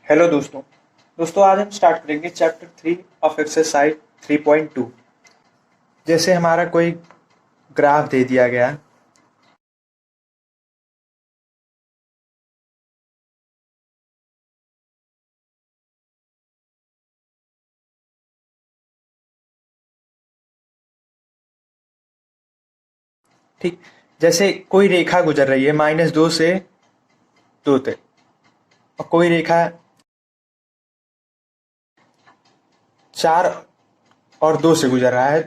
Hello दोस्तों। आज हम स्टार्ट करेंगे चैप्टर 3 ऑफ एक्सरसाइज 3.2। जैसे हमारा कोई ग्राफ दे दिया गया, ठीक। जैसे कोई रेखा गुजर रही है -2 से 2 तक, और कोई रेखा 4 और 2 से गुजर रहा है।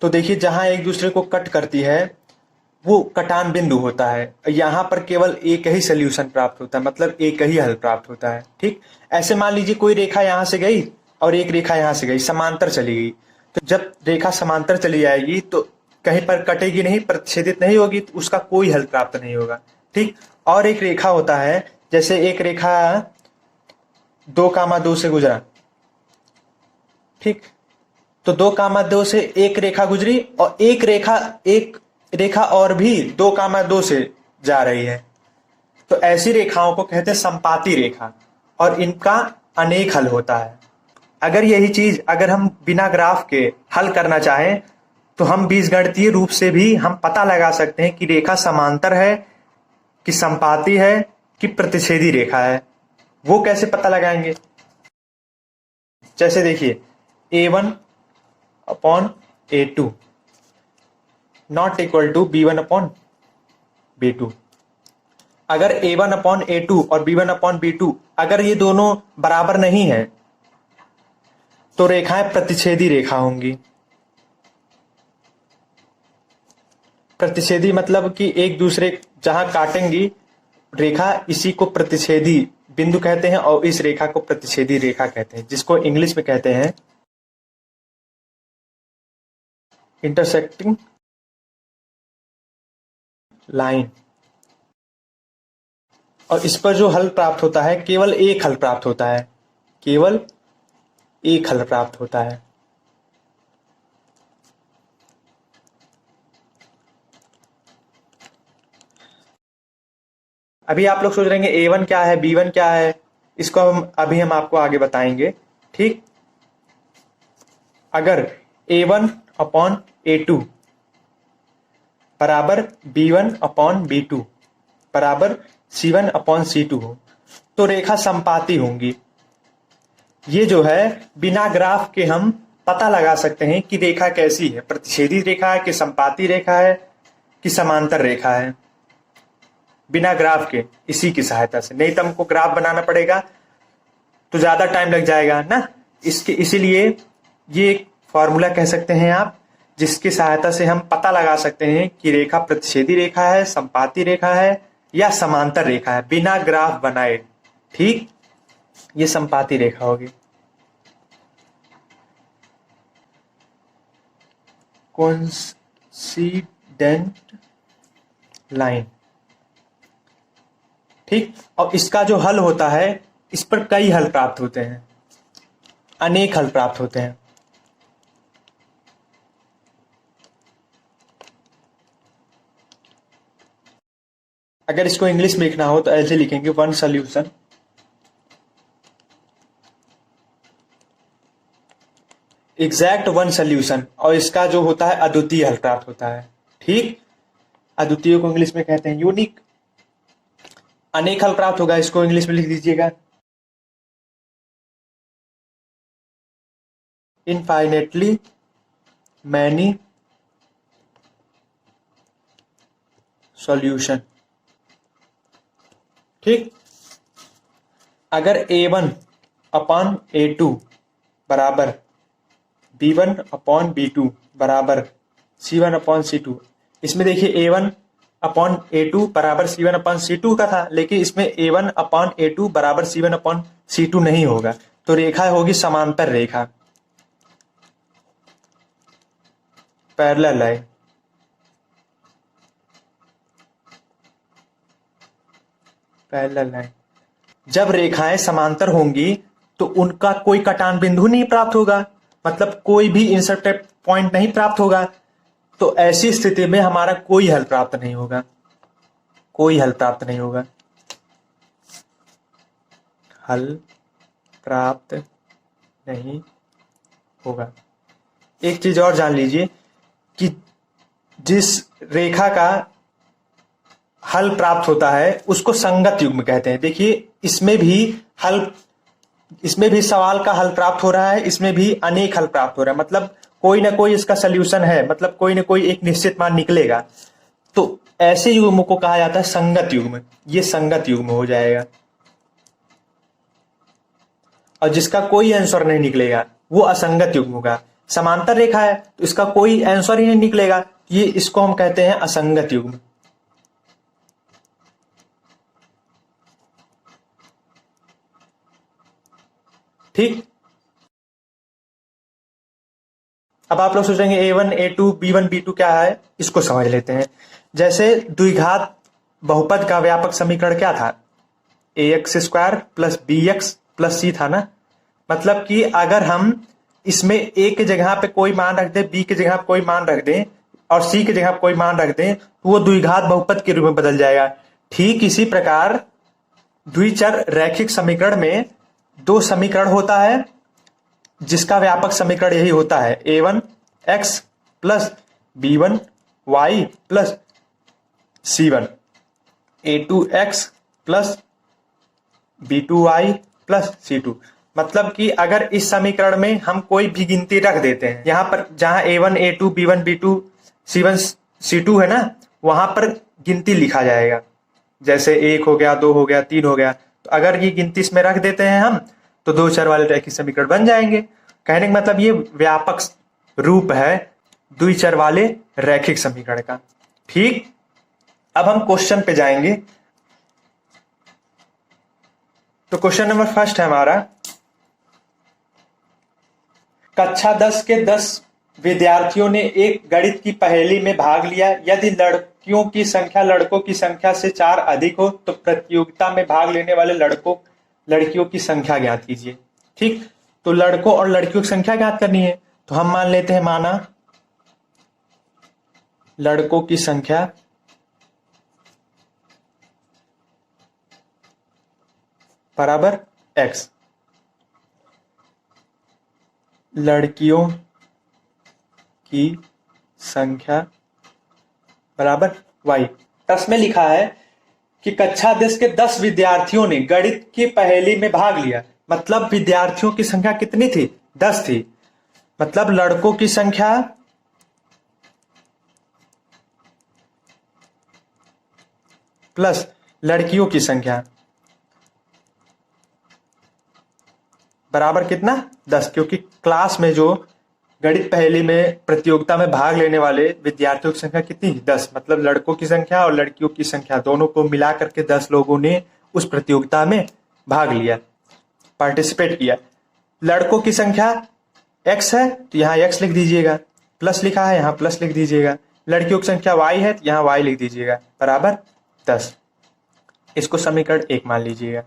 तो देखिए, जहां एक दूसरे को कट करती है वो कटान बिंदु होता है। यहाँ पर केवल एक ही सोल्यूशन प्राप्त होता है, मतलब एक ही हल प्राप्त होता है। ठीक। ऐसे मान लीजिए कोई रेखा यहाँ से गई और एक रेखा यहाँ से गई, समांतर चली गई। तो जब रेखा समांतर चली जाएगी तो कहीं पर कटेगी नहीं, प्रतिच्छेदित नहीं होगी, तो उसका कोई हल प्राप्त नहीं होगा। ठीक। और एक रेखा होता है, जैसे एक रेखा 2,2 से गुजरा। ठीक। तो 2,2 से एक रेखा गुजरी और एक रेखा और भी 2,2 से जा रही है। तो ऐसी रेखाओं को कहते हैं संपाती रेखा, और इनका अनेक हल होता है। अगर यही चीज अगर हम बिना ग्राफ के हल करना चाहें तो हम बीजगणितीय रूप से भी हम पता लगा सकते हैं कि रेखा समांतर है, कि संपाती है, कि प्रतिच्छेदी रेखा है। वो कैसे पता लगाएंगे? जैसे देखिए, A1 upon A2 not equal to B1 upon B2। अगर A1 अपॉन A2 और B1 अपॉन B2 अगर ये दोनों बराबर नहीं है तो रेखाएं प्रतिच्छेदी रेखा होंगी। प्रतिच्छेदी मतलब कि एक दूसरे जहां काटेंगी रेखा, इसी को प्रतिच्छेदी बिंदु कहते हैं, और इस रेखा को प्रतिच्छेदी रेखा कहते हैं, जिसको इंग्लिश में कहते हैं इंटरसेक्टिंग लाइन। और इस पर जो हल प्राप्त होता है, केवल एक हल प्राप्त होता है, केवल एक हल प्राप्त होता है। अभी आप लोग सोच रहे हैं A1 क्या है, B1 क्या है, इसको हम आपको आगे बताएंगे। ठीक। अगर A1 अपॉन A2 बराबर B1 अपॉन B2 बराबर C1 अपॉन C2 हो तो रेखा संपाती होंगी। ये जो है बिना ग्राफ के हम पता लगा सकते हैं कि रेखा कैसी है, प्रतिच्छेदी रेखा है, कि संपाती रेखा है, कि समांतर रेखा है, बिना ग्राफ के, इसी की सहायता से। नहीं तो हमको ग्राफ बनाना पड़ेगा तो ज्यादा टाइम लग जाएगा ना। इसीलिए ये एक फॉर्मूला कह सकते हैं आप, जिसकी सहायता से हम पता लगा सकते हैं कि रेखा प्रतिच्छेदी रेखा है, संपाती रेखा है, या समांतर रेखा है, बिना ग्राफ बनाए। ठीक। ये संपाती रेखा होगी। Coincident line. ठीक। और इसका जो हल होता है, इस पर कई हल प्राप्त होते हैं, अनेक हल प्राप्त होते हैं। अगर इसको इंग्लिश में लिखना हो तो ऐसे लिखेंगे, one solution exact one solution, और इसका जो होता है अद्वितीय हल प्राप्त होता है। ठीक। अद्वितीय को इंग्लिश में कहते हैं यूनिक। अनेक हल प्राप्त होगा, इसको इंग्लिश में लिख दीजिएगा इनफाइनेटली मैनी सॉल्यूशन। ठीक। अगर A1 अपॉन A2 बराबर B1 अपॉन B2 बराबर C1 अपॉन C2, इसमें देखिए A1 अपॉन A2 बराबर C1 अपॉन C2 का था, लेकिन इसमें A1 अपॉन A2 बराबर C1 अपॉन C2 नहीं होगा। तो रेखा होगी समांतर रेखा, पैरेलल लाइन। Parallel line. जब रेखाएं समांतर होंगी तो उनका कोई कटान बिंदु नहीं प्राप्त होगा, मतलब कोई भी इंटरसेक्ट पॉइंट नहीं प्राप्त होगा। तो ऐसी स्थिति में हमारा कोई हल प्राप्त नहीं होगा, कोई हल प्राप्त नहीं होगा। हल प्राप्त नहीं होगा। एक चीज और जान लीजिए कि जिस रेखा का हल प्राप्त होता है उसको संगत युग्म कहते हैं। देखिए इसमें भी सवाल का हल प्राप्त हो रहा है, इसमें भी अनेक हल प्राप्त हो रहा है, मतलब कोई ना कोई इसका सल्यूशन है, मतलब कोई ना कोई एक निश्चित मान निकलेगा। तो ऐसे युग्म को कहा जाता है संगत युग्म। ये संगत युग्म हो जाएगा। और जिसका कोई आंसर नहीं निकलेगा वो असंगत युग्म होगा। समांतर रेखा है तो इसका कोई आंसर ही नहीं निकलेगा, ये इसको हम कहते हैं असंगत युग्म। ठीक। अब आप लोग सोचेंगे A1 A2 B1 B2 क्या है, इसको समझ लेते हैं। जैसे द्विघात बहुपद का व्यापक समीकरण क्या था, ax² plus bx plus c था ना। मतलब कि अगर हम इसमें a की जगह पे कोई मान रख दें, b की जगह पे कोई मान रख दें और c की जगह पे कोई मान रख दें तो वो द्विघात बहुपद के रूप में बदल जाएगा। ठीक इसी प्रकार द्विचर रैखिक समीकरण में दो समीकरण होता है जिसका व्यापक समीकरण यही होता है, a1x plus b1y plus c1, a2x plus b2y plus c2। मतलब कि अगर इस समीकरण में हम कोई भी गिनती रख देते हैं, यहां पर जहां a1 a2 b1 b2 c1 c2 है ना, वहां पर गिनती लिखा जाएगा। जैसे 1 हो गया, 2 हो गया, 3 हो गया। तो अगर ये गिनती इसमें रख देते हैं हम तो दो चर वाले रैखिक समीकरण बन जाएंगे। कहने का मतलब ये व्यापक रूप है द्विचर वाले रैखिक समीकरण का। ठीक। अब हम क्वेश्चन पे जाएंगे। तो क्वेश्चन नंबर फर्स्ट है हमारा, कक्षा 10 के 10 विद्यार्थियों ने एक गणित की पहेली में भाग लिया। यदि लड़कियों की संख्या लड़कों की संख्या से 4 अधिक हो तो प्रतियोगिता में भाग लेने वाले लड़कियों की संख्या ज्ञात कीजिए। ठीक। तो लड़कों और लड़कियों की संख्या ज्ञात करनी है। तो हम मान लेते हैं, माना लड़कों की संख्या बराबर x, लड़कियों की संख्या बराबर y। प्रश्न में लिखा है कि कक्षा 10 के 10 विद्यार्थियों ने गणित की पहेली में भाग लिया। मतलब विद्यार्थियों की संख्या कितनी थी, 10 थी। मतलब लड़कों की संख्या प्लस लड़कियों की संख्या बराबर कितना, 10। क्योंकि क्लास में जो गणित पहेली में प्रतियोगिता में भाग लेने वाले विद्यार्थियों की संख्या कितनी, 10। मतलब लड़कों की संख्या और लड़कियों की संख्या दोनों को मिला करके 10 लोगों ने उस प्रतियोगिता में भाग लिया, पार्टिसिपेट किया। लड़कों की संख्या x है तो यहाँ x लिख दीजिएगा, प्लस लिखा है यहाँ प्लस लिख दीजिएगा। लड़कियों की संख्या y है तो यहाँ y लिख दीजिएगा, बराबर 10। इसको समीकरण 1 मान लीजिएगा।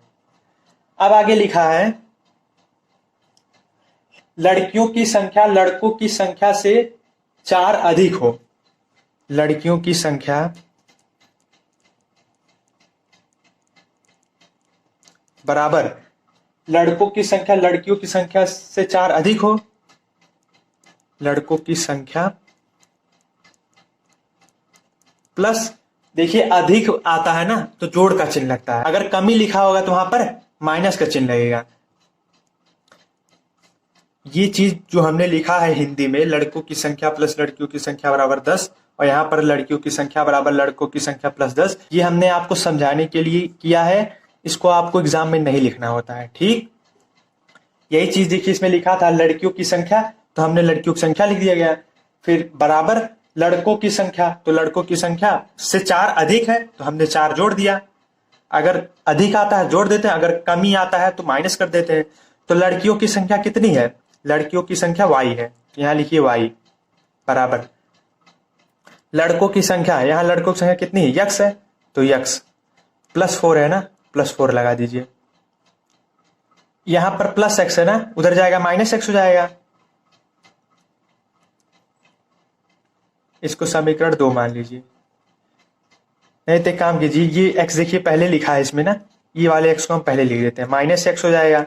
अब आगे लिखा है, लड़कियों की संख्या लड़कों की संख्या से 4 अधिक हो। लड़कियों की संख्या बराबर लड़कों की संख्या लड़कियों की संख्या से 4 अधिक हो। लड़कों की संख्या प्लस, देखिए अधिक आता है ना तो जोड़ का चिन्ह लगता है, अगर कमी लिखा होगा तो वहां पर माइनस का चिन्ह लगेगा। ये चीज जो हमने लिखा है हिंदी में, लड़कों की संख्या प्लस लड़कियों की संख्या बराबर 10 और यहाँ पर लड़कियों की संख्या बराबर लड़कों की संख्या प्लस 10, ये हमने आपको समझाने के लिए किया है। इसको आपको एग्जाम में नहीं लिखना होता है। ठीक। यही चीज देखिए इसमें लिखा था लड़कियों की संख्या, तो हमने लड़कियों की संख्या लिख दिया गया। फिर बराबर लड़कों की संख्या, तो लड़कों की संख्या से 4 अधिक है तो हमने 4 जोड़ दिया। अगर अधिक आता है जोड़ देते हैं, अगर कमी आता है तो माइनस कर देते हैं। तो लड़कियों की संख्या कितनी है, लड़कियों की संख्या y है, यहां लिखिए y बराबर लड़कों की संख्या, यहां लड़कों की संख्या कितनी है, x है तो x प्लस 4 है ना, प्लस 4 लगा दीजिए। यहां पर प्लस x है ना, उधर जाएगा माइनस x हो जाएगा। इसको समीकरण 2 मान लीजिए। नहीं तो काम कीजिए, ये x देखिए पहले लिखा है इसमें ना, ये वाले x को हम पहले लिख देते हैं, माइनस x हो जाएगा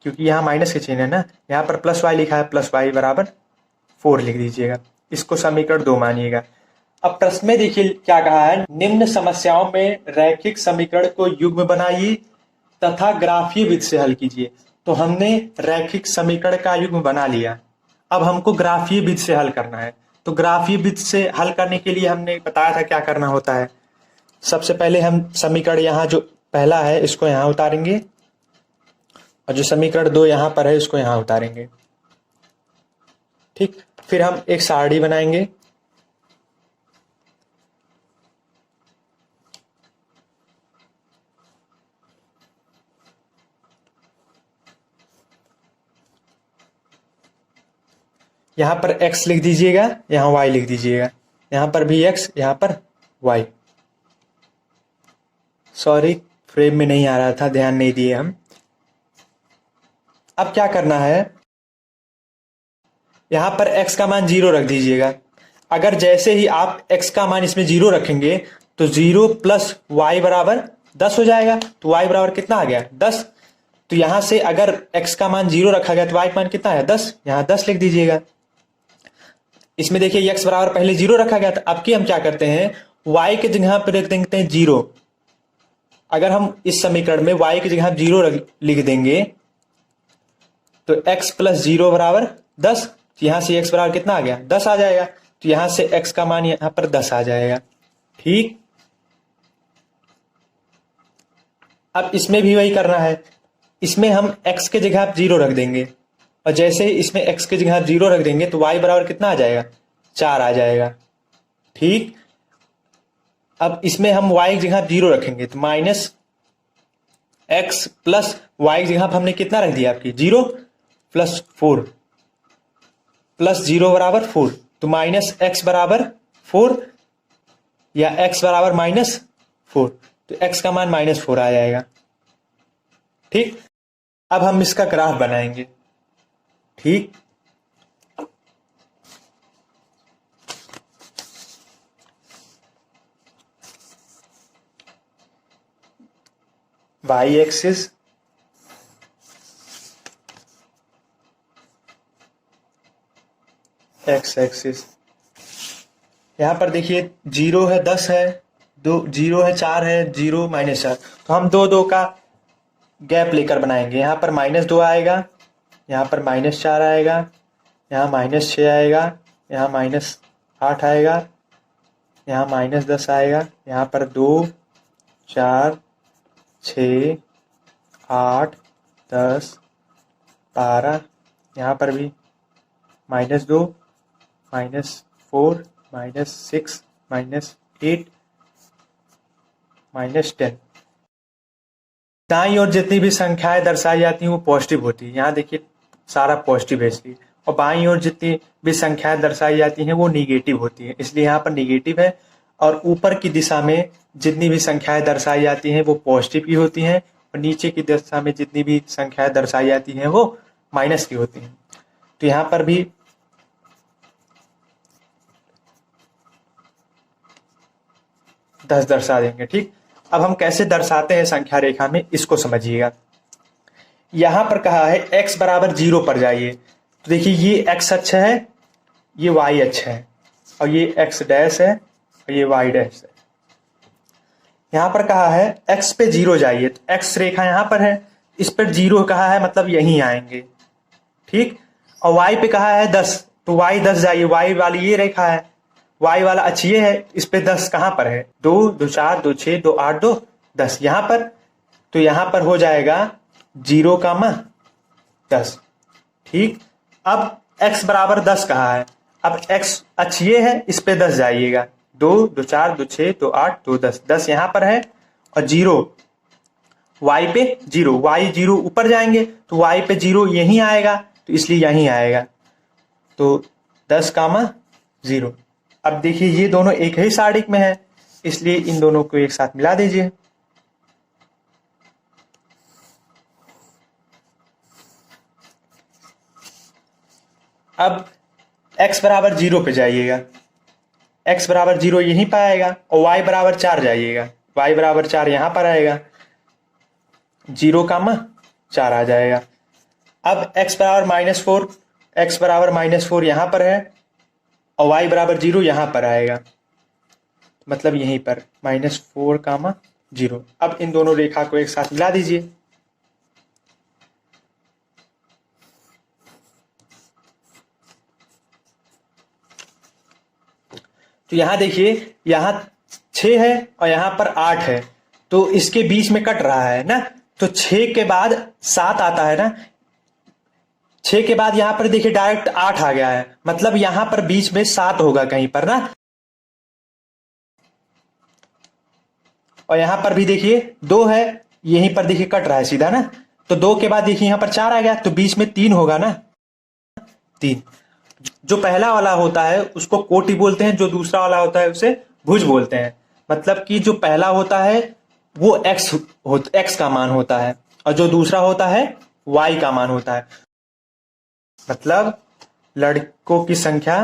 क्योंकि यहाँ माइनस के चिन्ह है ना, यहाँ पर प्लस वाई लिखा है, प्लस वाई बराबर 4 लिख दीजिएगा। इसको समीकरण 2 मानिएगा। अब प्रश्न में देखिए क्या कहा है, निम्न समस्याओं में रैखिक समीकरण को युग्म बनाइए तथा ग्राफीय विधि से हल कीजिए। तो हमने रैखिक समीकरण का युग्म बना लिया, अब हमको ग्राफीय विधि से हल करना है। तो ग्राफीय विधि से हल करने के लिए हमने बताया था क्या करना होता है। सबसे पहले हम समीकरण यहाँ जो पहला है इसको यहाँ उतारेंगे, और जो समीकरण 2 यहाँ पर है इसको यहाँ उतारेंगे। ठीक, फिर हम एक सारणी बनाएंगे। यहाँ पर x लिख दीजिएगा, यहाँ y लिख दीजिएगा, यहाँ पर भी x, यहाँ पर y। सॉरी, फ्रेम में नहीं आ रहा था, ध्यान नहीं दिए हम। अब क्या करना है, यहाँ पर x का मान 0 रख दीजिएगा। अगर जैसे ही आप x का मान इसमें 0 रखेंगे तो 0 प्लस y बराबर 10 हो जाएगा। तो y बराबर कितना आ गया, 10। तो यहां से अगर x का मान 0 रखा गया तो y का मान कितना है, 10। यहाँ 10 लिख दीजिएगा। इसमें देखिए x बराबर पहले 0 रखा गया था, अब की हम क्या करते हैं, y के जगह पर रख देते हैं 0। अगर हम इस समीकरण में y की जगह 0 लिख देंगे तो x प्लस 0 बराबर 10। यहां से x बराबर कितना आ गया, 10 आ जाएगा। तो यहां से x का मान यहां पर 10 आ जाएगा। ठीक, अब इसमें भी वही करना है। इसमें हम x के जगह 0 रख देंगे, और जैसे ही इसमें x के जगह 0 रख देंगे तो y बराबर कितना आ जाएगा, 4 आ जाएगा। ठीक, अब इसमें हम y की जगह 0 रखेंगे तो माइनस x प्लस y की जगह हमने कितना रख दिया आपकी, 0 प्लस 4 प्लस 0 बराबर 4। तो माइनस x बराबर 4 या x बराबर माइनस 4, तो x का मान -4 आ जाएगा। ठीक, अब हम इसका ग्राफ बनाएंगे। ठीक, y एक्सिस, x एक्सिस। यहां पर देखिए 0 है, 10 है, 2 0 है, 4 है, 0 -4। तो हम 2 का गैप लेकर बनाएंगे। यहाँ पर -2 आएगा, यहाँ पर -4 आएगा, यहाँ -6 आएगा, यहाँ -8 आएगा, यहाँ -10 आएगा, यहाँ पर 2 4 6 8 10 12, यहाँ पर भी -2 -4 -6 -8 -10। दाईं ओर जितनी भी संख्याएं दर्शाई जाती हैं वो पॉजिटिव होती है। यहाँ देखिए सारा पॉजिटिव है इसलिए, और बाईं ओर जितनी भी संख्याएं दर्शाई जाती हैं वो निगेटिव होती है, इसलिए यहाँ पर निगेटिव है। और ऊपर की दिशा में जितनी भी संख्याएं दर्शाई जाती हैं वो पॉजिटिव की होती हैं, और नीचे की दिशा में जितनी भी संख्याएं दर्शाई जाती हैं वो माइनस की होती हैं। तो यहाँ पर भी दस दर्शा देंगे। ठीक, अब हम कैसे दर्शाते हैं संख्या रेखा में, इसको समझिएगा। यहां पर कहा है x बराबर 0 पर जाइए। तो देखिए ये x अक्ष है, ये y अक्ष है, और ये x डैश है और ये y डैश है। यहां पर कहा है x पे 0 जाइए, तो x रेखा यहां पर है, इस पर 0 कहा है मतलब यहीं आएंगे। ठीक, और y पे कहा है 10, तो y 10 जाइए, y वाली ये रेखा है, y वाला अक्ष ये है, इस पे 10 कहां पर है, 2 2 4 2 6 2 8 2 10 यहां पर। तो यहां पर हो जाएगा 0, 10। ठीक, अब x बराबर 10 कहा है, अब x अक्ष ये है, इस पे 10 जाइएगा, 2 2 4 2 6 2 8 2 10 10 यहां पर है, और 0 y पे 0, y 0 ऊपर जाएंगे तो y पे 0 यहीं आएगा, तो इसलिए यहीं आएगा। तो 10, 0। अब देखिए ये दोनों एक ही सारणिक में है, इसलिए इन दोनों को एक साथ मिला दीजिए। अब x बराबर 0 पे जाइएगा, x बराबर 0 यहीं पर आएगा, और y बराबर 4 जाइएगा, y बराबर 4 यहां पर आएगा, 0, 4 आ जाएगा। अब x बराबर -4, x बराबर -4 यहां पर है और y बराबर 0 यहां पर आएगा, मतलब यहीं पर -4, 0। अब इन दोनों रेखा को एक साथ मिला दीजिए। तो यहां देखिए, यहां 6 है और यहां पर 8 है, तो इसके बीच में कट रहा है ना, तो 6 के बाद 7 आता है ना, 6 के बाद यहां पर देखिए डायरेक्ट 8 आ गया है, मतलब यहां पर बीच में 7 होगा कहीं पर ना, और यहां पर भी देखिए 2 है, यहीं पर देखिए कट रहा है सीधा ना, तो 2 के बाद देखिए यहां पर 4 आ गया, तो बीच में 3 होगा ना, 3। जो पहला वाला होता है उसको कोटि बोलते हैं, जो दूसरा वाला होता है उसे भुज बोलते हैं। मतलब कि जो पहला होता है वो x का मान होता है और जो दूसरा होता है y का मान होता है। मतलब लड़कों की संख्या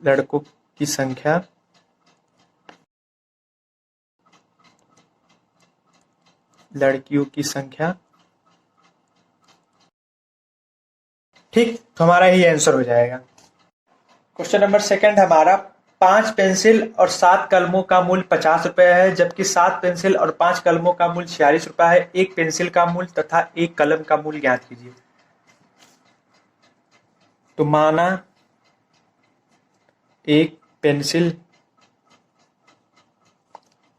लड़कियों की संख्या, ठीक, तो हमारा ही आंसर हो जाएगा। क्वेश्चन नंबर 2 हमारा, 5 पेंसिल और 7 कलमों का मूल्य 50 रुपए है, जबकि 7 पेंसिल और 5 कलमों का मूल्य 46 रुपए है। एक पेंसिल का मूल्य तथा एक कलम का मूल्य ज्ञात कीजिए। तो माना एक पेंसिल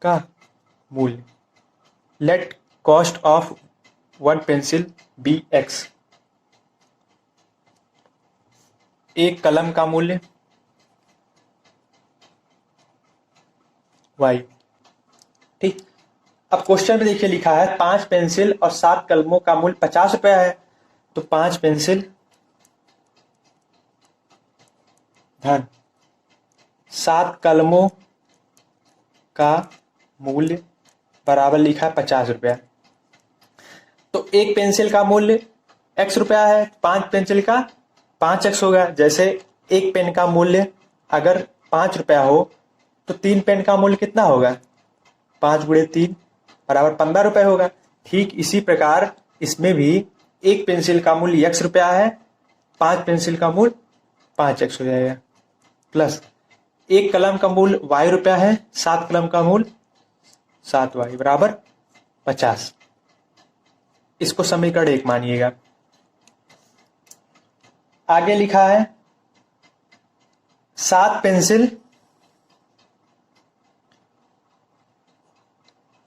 का मूल्य, let cost of 1 pencil be x। एक कलम का मूल्य y, ठीक। अब क्वेश्चन में देखिए लिखा है 5 पेंसिल और 7 कलमों का मूल्य 50 रुपया है, तो 5 पेंसिल धन 7 कलमों का मूल्य बराबर लिखा है 50 रुपया। तो एक पेंसिल का मूल्य x रुपया है, 5 पेंसिल का 5x होगा। जैसे एक पेन का मूल्य अगर 5 रुपया हो तो 3 पेन का मूल्य कितना होगा, 5 गुणे 3 बराबर 15 रुपए होगा। ठीक इसी प्रकार इसमें भी एक पेंसिल का मूल्य x रुपया है, 5 पेंसिल का मूल्य 5x हो जाएगा, प्लस एक कलम का मूल्य y रुपया है, 7 कलम का मूल्य 7y बराबर 50। इसको समीकरण 1 मानिएगा। आगे लिखा है 7 पेंसिल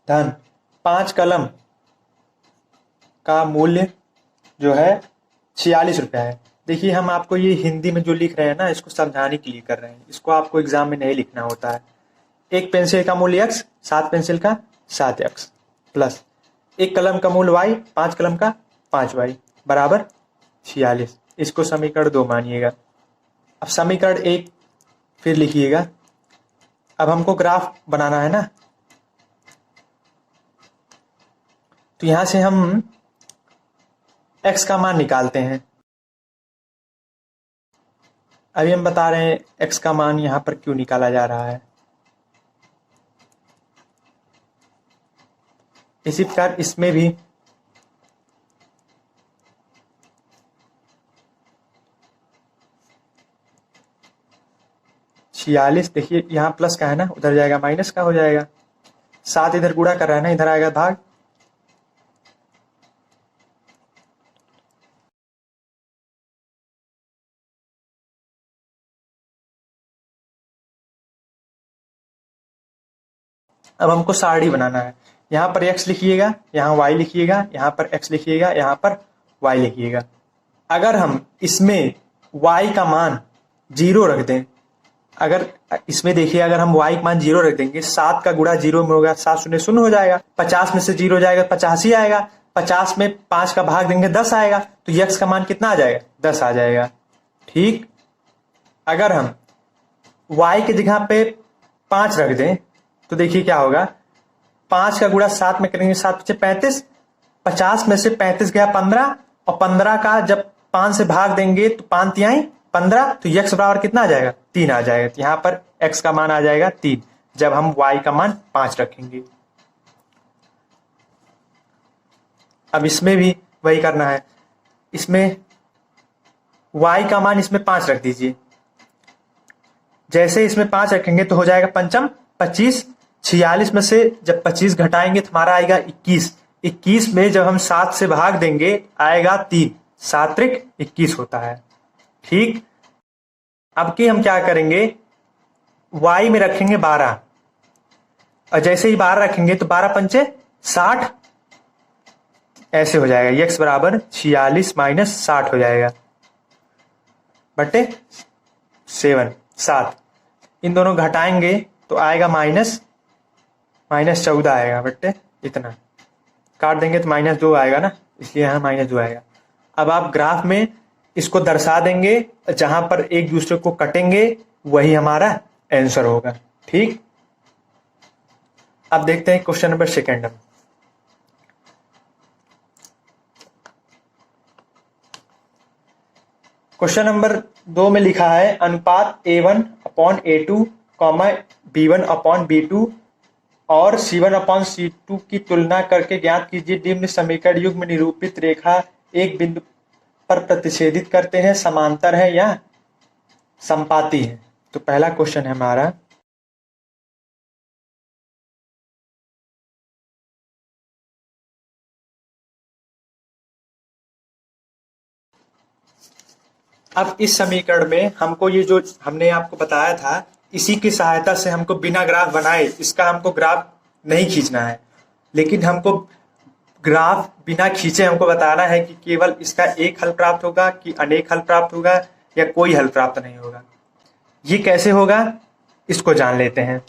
धन 5 कलम का मूल्य जो है 46 रुपया है। देखिए हम आपको ये हिंदी में जो लिख रहे हैं ना, इसको समझाने के लिए कर रहे हैं, इसको आपको एग्जाम में नहीं लिखना होता है। एक पेंसिल का मूल्य x, 7 पेंसिल का 7x, प्लस एक कलम का मूल्य y, 5 कलम का 5y बराबर 46। इसको समीकरण 2 मानिएगा। अब समीकरण 1 फिर लिखिएगा। अब हमको ग्राफ बनाना है ना, तो यहां से हम x का मान निकालते हैं। अभी हम बता रहे हैं x का मान यहां पर क्यों निकाला जा रहा है। इसी प्रकार इसमें भी छियालीस, देखिए यहाँ प्लस का है ना, उधर जाएगा माइनस का हो जाएगा। 7 इधर गुणा कर रहा है ना, इधर आएगा भाग। अब हमको सारणी बनाना है। यहाँ पर x लिखिएगा, यहाँ y लिखिएगा, यहाँ पर x लिखिएगा, यहाँ पर y लिखिएगा। अगर हम इसमें y का मान 0 रख दें, अगर इसमें देखिए अगर हम y का मान 0 रख देंगे, 7 का गुणा 0 में होगा, 7 शून्य शून्य हो जाएगा, 50 में से 0 जाएगा 85 आएगा, 50 में 5 का भाग देंगे 10 आएगा, तो x का मान कितना आ जाएगा, 10 आ जाएगा। ठीक, अगर हम y की जगह पे 5 रख दें तो देखिए क्या होगा, 5 का गुणा 7 में करेंगे, 7 पीछे 35, 50 में से 35 गया 15, और 15 का जब 5 से भाग देंगे तो 5 तिहाई 15, तो x बराबर कितना आ जाएगा, 3 आ जाएगा। तो यहाँ पर x का मान आ जाएगा 3 जब हम y का मान 5 रखेंगे। अब इसमें भी वही करना है, इसमें y का मान इसमें 5 रख दीजिए। जैसे इसमें 5 रखेंगे तो हो जाएगा पंचम 25, 46 में से जब 25 घटाएंगे तो हमारा आएगा 21। 21 में जब हम 7 से भाग देंगे आएगा 3, 7 त्रिक 21 होता है। ठीक, अब की हम क्या करेंगे, y में रखेंगे 12, और जैसे ही 12 रखेंगे तो 12 पंचे 60, ऐसे हो जाएगा x बराबर 46 माइनस 60 हो जाएगा बटे 7। इन दोनों घटाएंगे तो आएगा माइनस 14 आएगा बटे इतना, काट देंगे तो -2 आएगा ना, इसलिए यहाँ -2 आएगा। अब आप ग्राफ में इसको दर्शा देंगे, जहां पर एक दूसरे को कटेंगे वही हमारा आंसर होगा। ठीक, अब देखते हैं क्वेश्चन नंबर 2। क्वेश्चन नंबर 2 में लिखा है अनुपात A1/A2, B1/B2 और C1/C2 की तुलना करके ज्ञात कीजिए निम्न समीकरण युग्म निरूपित रेखा एक बिंदु पर प्रतिच्छेदित करते हैं, समांतर है या समपाती है। तो पहला क्वेश्चन है हमारा, अब इस समीकरण में हमको ये जो हमने आपको बताया था, इसी की सहायता से हमको बिना ग्राफ बनाए, इसका हमको ग्राफ नहीं खींचना है, लेकिन हमको ग्राफ बिना खींचे हमको बताना है कि केवल इसका एक हल प्राप्त होगा कि अनेक हल प्राप्त होगा या कोई हल प्राप्त नहीं होगा। ये कैसे होगा इसको जान लेते हैं।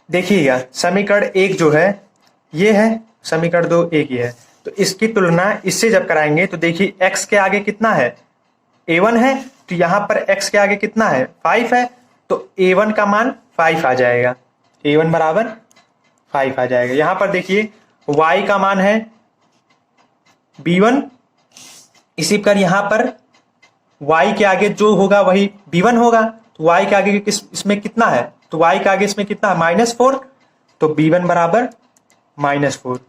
देखिएगा, समीकरण 1 जो है ये है, समीकरण 2 एक ही है, तो इसकी तुलना इससे जब कराएंगे तो देखिए x के आगे कितना है, A1 है, तो यहां पर x के आगे कितना है 5 है, तो A1 का मान 5 आ जाएगा, A1 बराबर 5 आ जाएगा। यहां पर देखिए y का मान है B1, इसी प्रकार यहां पर y के आगे जो होगा वही B1 होगा, तो y के आगे इसमें कितना है, तो y के आगे इसमें कितना है -4, तो B1 बराबर -4।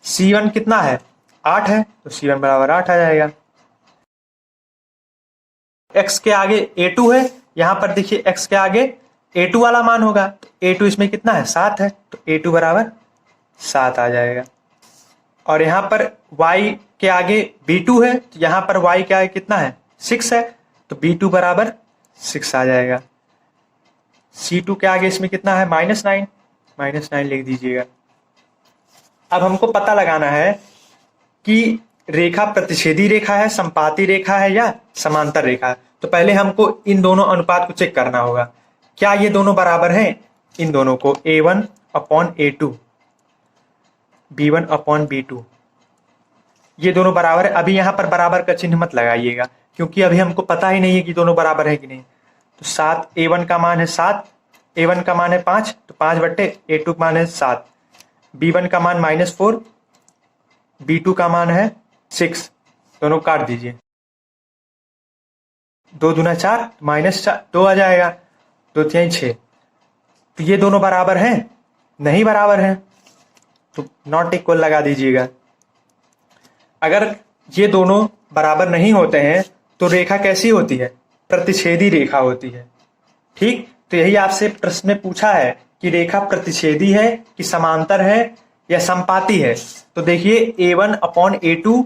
C1 कितना है 8 है, तो C1 बराबर 8 आ जाएगा। x के आगे A2 है, यहां पर देखिए x के आगे A2 वाला मान होगा, तो A2 इसमें कितना है 7 है, तो A2 बराबर 7 आ जाएगा। और यहां पर y के आगे B2 है, तो यहां पर y के आगे कितना है 6 है, तो B2 बराबर 6 आ जाएगा। C2 के आगे इसमें कितना है -9 लिख दीजिएगा। अब हमको पता लगाना है कि रेखा प्रतिच्छेदी रेखा है, समपाती रेखा है या समांतर रेखा है। तो पहले हमको इन दोनों अनुपात को चेक करना होगा, क्या ये दोनों बराबर हैं। इन दोनों को A1/A2, B1/B2, ये दोनों बराबर है। अभी यहां पर बराबर का चिन्ह मत लगाइएगा, क्योंकि अभी हमको पता ही नहीं है कि दोनों बराबर है कि नहीं। तो 7, A1 का मान है 7, A1 का मान है 5, तो 5 बट्टे A2 का मान है 7, B1 का मान -4, B2 का मान है 6, दोनों काट दीजिए, 2 दूना 4, -2 आ जाएगा, 2 3 6। तो ये दोनों बराबर हैं, नहीं बराबर हैं, तो नॉट इक्वल लगा दीजिएगा। अगर ये दोनों बराबर नहीं होते हैं तो रेखा कैसी होती है, प्रतिच्छेदी रेखा होती है। ठीक, तो यही आपसे प्रश्न में पूछा है कि रेखा प्रतिच्छेदी है कि समांतर है या समपाती है। तो देखिए A1/A2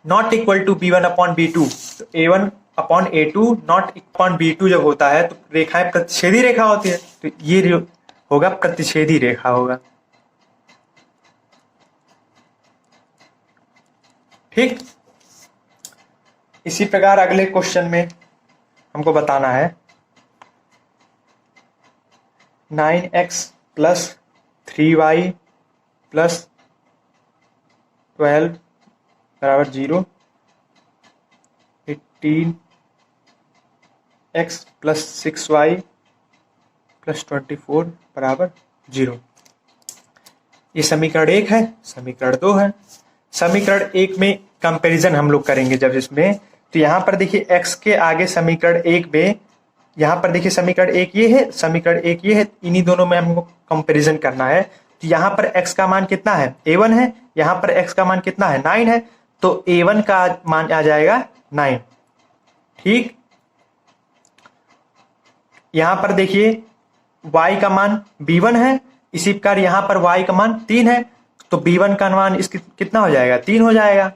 not equal to B1/B2, तो A1/A2 नॉट इक्वल B2 जब होता है तो रेखाएं प्रतिच्छेदी रेखा होती है, तो ये होगा प्रतिच्छेदी रेखा होगा। ठीक, इसी प्रकार अगले क्वेश्चन में हमको बताना है 9x + 3y + 12 बराबर 0, 18x + 6y + 24 बराबर 0। ये समीकरण 1 है, समीकरण 2 है। समीकरण 1 में कंपैरिजन हम लोग करेंगे जब इसमें, तो यहां पर देखिए x के आगे समीकरण 1 में, यहां पर देखिए समीकरण 1 ये है, समीकरण 1 ये है, इन्हीं दोनों में हमको कंपैरिजन करना है। तो तो यहाँ पर x का मान कितना है, a1 है, यहाँ पर x का मान कितना है, 9 है, तो a1 का मान आ जाएगा 9। ठीक, यहाँ पर देखिए y का मान b1 है, इसी प्रकार यहाँ पर y का मान 3 है, तो b1 का मान इसकी कितना हो जाएगा, 3 हो जाएगा।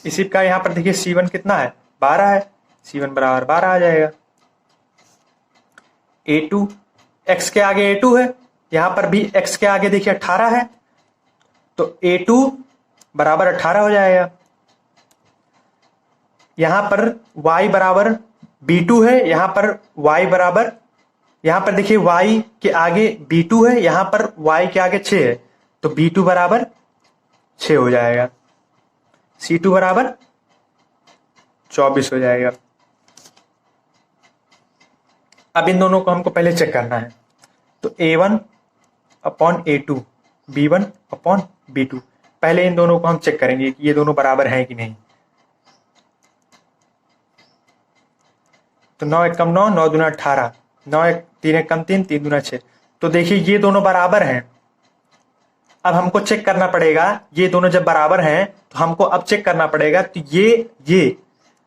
इसी प्रकार यहाँ पर देखिए c1 कितना है, 12 है, c1 बराबर 12 आ जाएगा। a2, x के आगे a2 है, यहाँ पर भी x के आगे देखिए 18 है, तो a2 बराबर 18 हो जाएगा। यहाँ पर y बराबर b2 है, यहाँ पर y बराबर, यहाँ पर देखिए y के आगे b2 है, यहाँ पर y के आगे 6 है, तो b2 बराबर 6 हो जाएगा। c2 बराबर 24 हो जाएगा। अब इन दोनों को हमको पहले चेक करना है, तो a1 upon a2, b1 upon b2, पहले इन दोनों को हम चेक करेंगे कि ये दोनों बराबर हैं कि नहीं। तो 9 एक कम 9, 9 दूना 18, 9 एक 3 एक कम 3, 3 दूना 6, तो देखिए ये दोनों बराबर हैं। अब हमको चेक करना पड़ेगा, ये दोनों जब बराबर हैं तो हमको अब चेक करना पड़ेगा, तो ये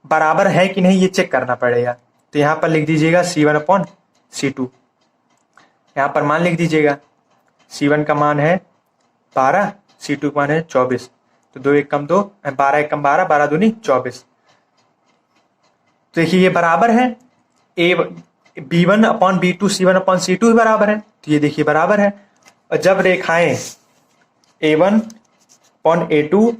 बराबर है कि नहीं, ये चेक करना पड़ेगा। तो यहाँ पर लिख दीजिएगा c1 अपॉन c2, यहाँ पर मान लिख दीजिएगा, c1 का मान है 12, c2 का मान है 24, तो 2 एक कम 2, 12 एक कम 12, 12 दूनी 24। तो देखिए ये बराबर है, b1 upon b2 c1 upon c2 भी बराबर है, तो ये देखिए बराबर है। और जब रेखाएं a1 upon a2,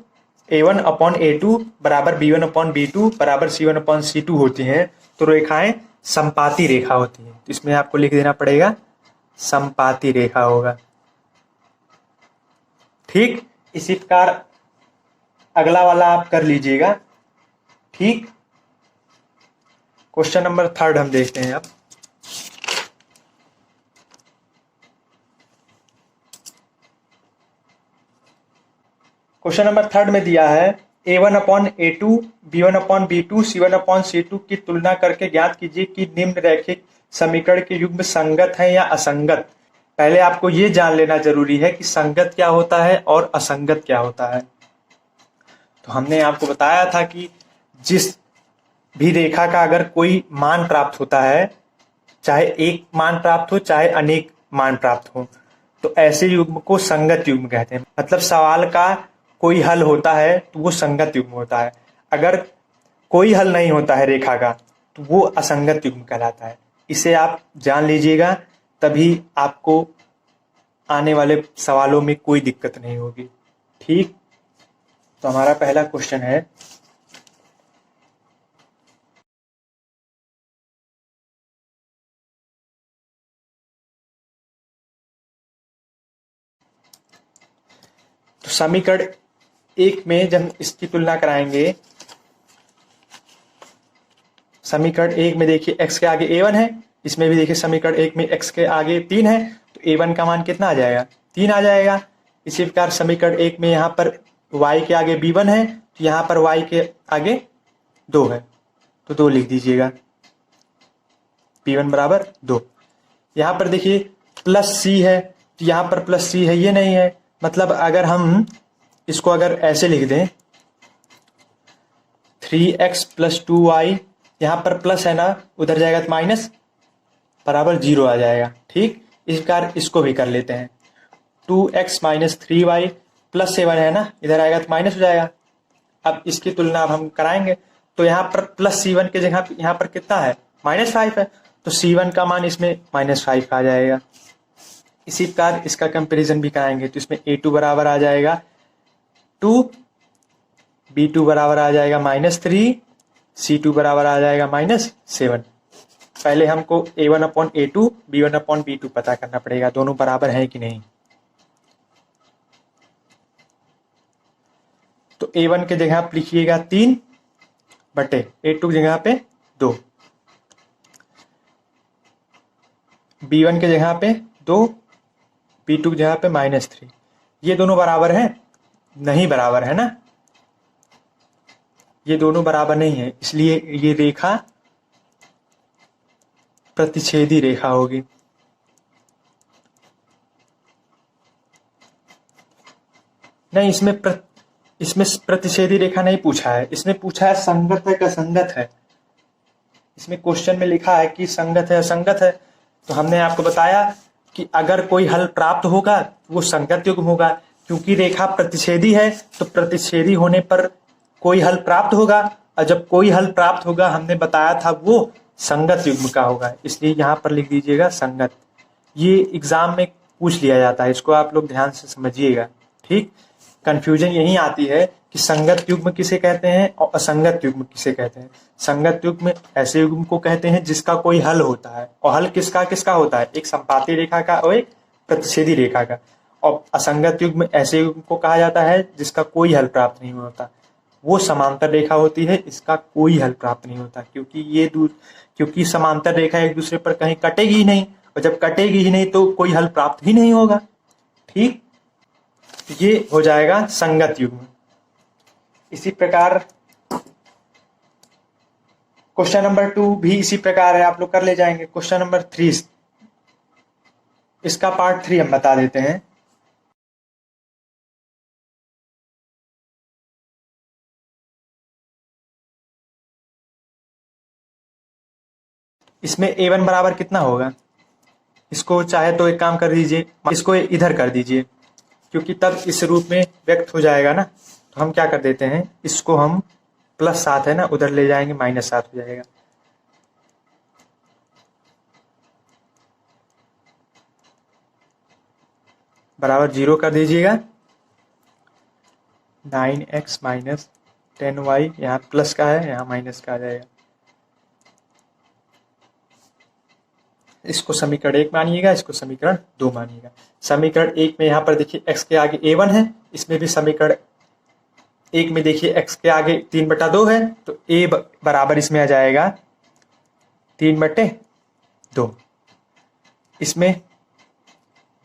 a1 upon a2 बराबर b1 अपॉन b2 बराबर c1 अपॉन c2 होती हैं, तो रेखाएं समपाती रेखा होती हैं। तो इसमें आपको लिख देना पड़ेगा समपाती रेखा होगा। ठीक, इसी प्रकार अगला वाला आप कर लीजिएगा। ठीक, क्वेश्चन नंबर 3 हम देखते हैं अब। क्वेश्चन नंबर 3 में दिया है a1 upon a2, b1 upon b2, c1 upon c2 की तुलना करके ज्ञात कीजिए कि निम्न रैखिक समीकरण के युग्म संगत है या असंगत। पहले आपको ये जान लेना जरूरी है कि संगत क्या होता है और असंगत क्या होता है। तो हमने आपको बताया था कि जिस भी रेखा का अगर कोई मान प्राप्त होता है, चाहे एक मान प्राप्त हो चाहे अनेक मान प्राप्त हो, तो ऐसे युग्म को संगत युग्म कहते हैं। मतलब सवाल का कोई हल होता है तो वो संगत युग्म होता है, अगर कोई हल नहीं होता है रेखा का तो वो असंगत युग्म कहलाता है। इसे आप जान लीजिएगा, तभी आपको आने वाले सवालों में कोई दिक्कत नहीं होगी। ठीक, तो हमारा पहला क्वेश्चन है, तो समीकरण 1 में जब इसकी तुलना कराएंगे, समीकरण 1 में देखिए x के आगे a1 है, इसमें भी देखिए समीकरण 1 में x के आगे 3 है, तो a1 का मान कितना आ जाएगा, 3 आ जाएगा। इसी प्रकार समीकरण 1 में यहाँ पर y के आगे b1 है, तो यहाँ पर y के आगे 2 है, तो 2 लिख दीजिएगा, b1 बराबर 2। यहाँ पर देखिए प्लस c है, तो यहाँ पर प्लस c है, ये नहीं है। मतलब अगर हम इसको अगर ऐसे लिख दें 3x प्लस 2y, यहाँ पर प्लस है ना, उधर जाएगा तो माइनस, बराबर 0 आ जाएगा। ठीक, इस प्रकार इसको भी कर लेते हैं, 2x माइनस 3y प्लस 7 है ना, इधर आएगा तो माइनस हो जाएगा। अब इसकी तुलना अब हम कराएंगे, तो यहाँ पर प्लस c1 के जगह यहाँ पर कितना है, -5 है, तो c1 का मान इसमें -5 आ जाएगा। इसी प्रकार इसका कंपैरिजन भी कराएंगे, तो इसमें a2 बराबर आ जाएगा 2, b2 बराबर आ जाएगा -3, c2 बराबर आ जाएगा -7। पहले हमको a1 upon a2, b1 upon b2 पता करना पड़ेगा, दोनों बराबर हैं कि नहीं। तो a1 के जगह आप लिखिएगा 3 बटे a2 की जगह पे 2, b1 के जगह पे 2, b2 की जगह पे -3। ये दोनों बराबर हैं, नहीं बराबर है ना, ये दोनों बराबर नहीं है, इसलिए ये रेखा प्रतिच्छेदी रेखा होगी। नहीं, इसमें प्रतिच्छेदी रेखा नहीं पूछा है, इसमें पूछा है संगत है कि असंगत है। इसमें क्वेश्चन में लिखा है कि संगत है असंगत है, तो हमने आपको बताया कि अगर कोई हल प्राप्त होगा वो संगत युग्म होगा, क्योंकि रेखा प्रतिच्छेदी है तो प्रतिच्छेदी होने पर कोई हल प्राप्त होगा, और जब कोई हल प्राप्त होगा हमने बताया था वो संगत युग्म का होगा, इसलिए यहाँ पर लिख दीजिएगा संगत। ये एग्जाम में पूछ लिया जाता है, इसको आप लोग ध्यान से समझिएगा। ठीक, कंफ्यूजन यही आती है कि संगत युग्म किसे कहते हैं और असंगत युग्म किसे कहते हैं। संगत युग्म ऐसे युग्म को कहते हैं जिसका कोई हल होता है, और हल किसका किसका होता है, एक संपाती रेखा का और एक प्रतिच्छेदी रेखा का। और असंगत युग्म ऐसे युग्म को कहा जाता है जिसका कोई हल प्राप्त नहीं होता, वो समांतर रेखा होती है, इसका कोई हल प्राप्त नहीं होता, क्योंकि समांतर रेखा एक दूसरे पर कहीं कटेगी ही नहीं, और जब कटेगी ही नहीं तो कोई हल प्राप्त ही नहीं होगा। ठीक, ये हो जाएगा संगत युग्म। इसी प्रकार क्वेश्चन नंबर 2 भी इसी प्रकार है, आप लोग कर ले जाएंगे। क्वेश्चन नंबर 3, इसका पार्ट 3 हम बता देते हैं। इसमें a1 बराबर कितना होगा, इसको चाहे तो एक काम कर दीजिए, इसको इधर कर दीजिए, क्योंकि तब इस रूप में व्यक्त हो जाएगा ना। तो हम क्या कर देते हैं, इसको हम +7 है ना उधर ले जाएंगे, -7 हो जाएगा। बराबर 0 कर दीजिएगा। 9x - 10y, यहाँ प्लस का है यहाँ माइनस का आ जाएगा। इसको समीकरण 1 मानिएगा, इसको समीकरण 2 मानिएगा। समीकरण 1 में यहाँ पर देखिए x के आगे a1 है, इसमें भी समीकरण 1 में देखिए x के आगे 3/2 है, तो a बराबर इसमें आ जाएगा 3/2। इसमें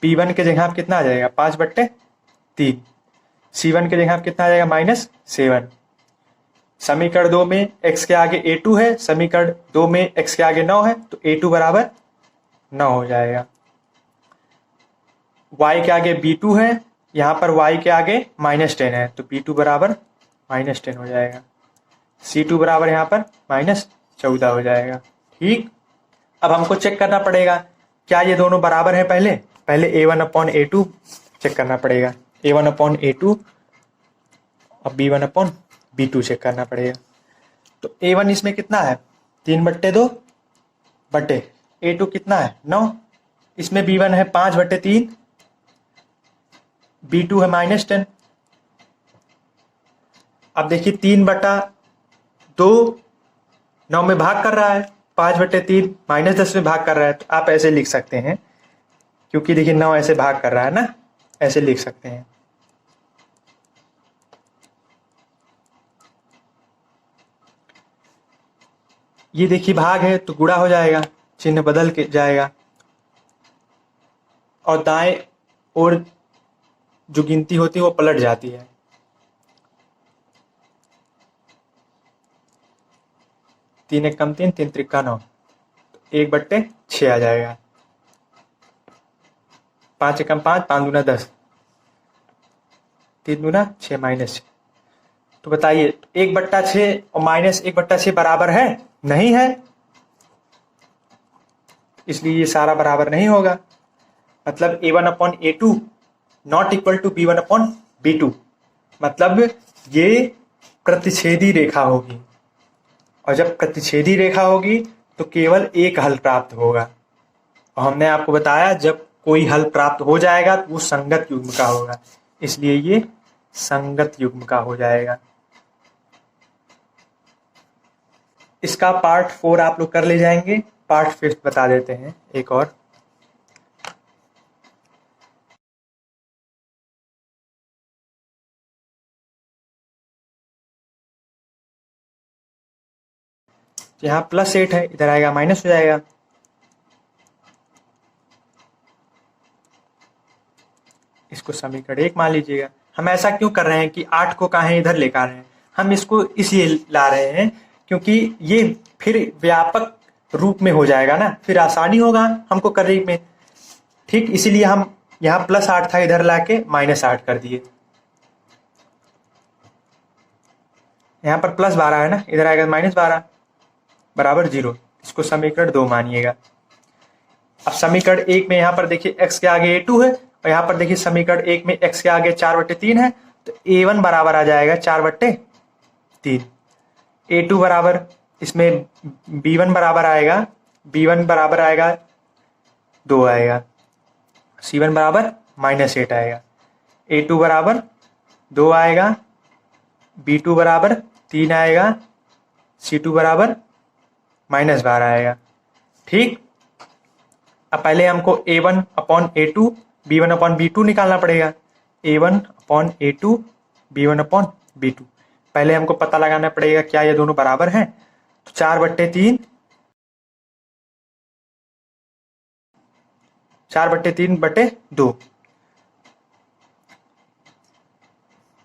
p1 के जगह आप कितना आ जाएगा 5/3, c1 के जगह आप कितना आ जाएगा -7। समीकरण 2 में x के आगे a2 है, समीकरण 2 में x के आगे 9 है, तो a2 बराबर 9 हो जाएगा। y के आगे b2 है, यहाँ पर y के आगे -10 है, तो b2 बराबर -10 हो जाएगा। c2 बराबर यहाँ पर -14 हो जाएगा। ठीक, अब हमको चेक करना पड़ेगा क्या ये दोनों बराबर है। पहले a1/a2 चेक करना पड़ेगा, a1/a2 और b1/b2 चेक करना पड़ेगा। तो a1 इसमें कितना है 3/2 बटे a2 कितना है 9, इसमें b1 है 5/3, b2 है -10। अब देखिए 3/2 9 में भाग कर रहा है, 5/3 -10 में भाग कर रहा है, तो आप ऐसे लिख सकते हैं, क्योंकि देखिए 9 ऐसे भाग कर रहा है ना, ऐसे लिख सकते हैं। ये देखिए भाग है तो गुणा हो जाएगा, चिन्ह बदल के जाएगा, और दाएं ओर जो गिनती होती है वो पलट जाती है। तीन एक कम 3, 3 त्रिका 9, 1/6 आ जाएगा। 5 एकम 5, 5 दूना 10, 3 दूना 6 -6। तो बताइए 1/6 और -1/6 बराबर है? नहीं है, इसलिए ये सारा बराबर नहीं होगा। मतलब a1/a2 not equal to b1/b2, मतलब ये प्रतिच्छेदी रेखा होगी, और जब प्रतिच्छेदी रेखा होगी तो केवल एक हल प्राप्त होगा। और हमने आपको बताया जब कोई हल प्राप्त हो जाएगा तो वो संगत युग्म का होगा, इसलिए ये संगत युग्म का हो जाएगा। इसका पार्ट 4 आप लोग कर ले जाएंगे, पार्ट 5 बता देते हैं एक और। यहाँ +8 है, इधर आएगा माइनस हो जाएगा। इसको समीकरण 1 मान लीजिएगा। हम ऐसा क्यों कर रहे हैं कि 8 को कहाँ इधर लेकर आ रहे हैं, हम इसको इसलिए ला रहे हैं क्योंकि ये फिर व्यापक रूप में हो जाएगा ना, फिर आसानी होगा हमको करने में। ठीक, इसीलिए हम यहाँ +8 था, इधर लाके -8 कर दिए। यहाँ पर +12 है ना, इधर आएगा -12 बराबर 0। इसको समीकरण 2 मानिएगा। अब समीकरण 1 में यहाँ पर देखिए x के आगे a2 है और यहाँ पर देखिए समीकरण 1 में x के आगे 4/3 है, तो a1 बराबर आ जाएगा 4/3। a2 बराबर इसमें b1 बराबर आएगा, b1 बराबर आएगा 2 आएगा, c1 बराबर -8 आएगा, a2 बराबर 2 आएगा, b2 बराबर 3 आएगा, c2 बराबर -12 आएगा। ठीक, अब पहले हमको a1/a2 b1/b2 निकालना पड़ेगा। a1/a2 b1/b2 पहले हमको पता लगाना पड़ेगा क्या ये दोनों बराबर हैं। तो 4/3 4/3/2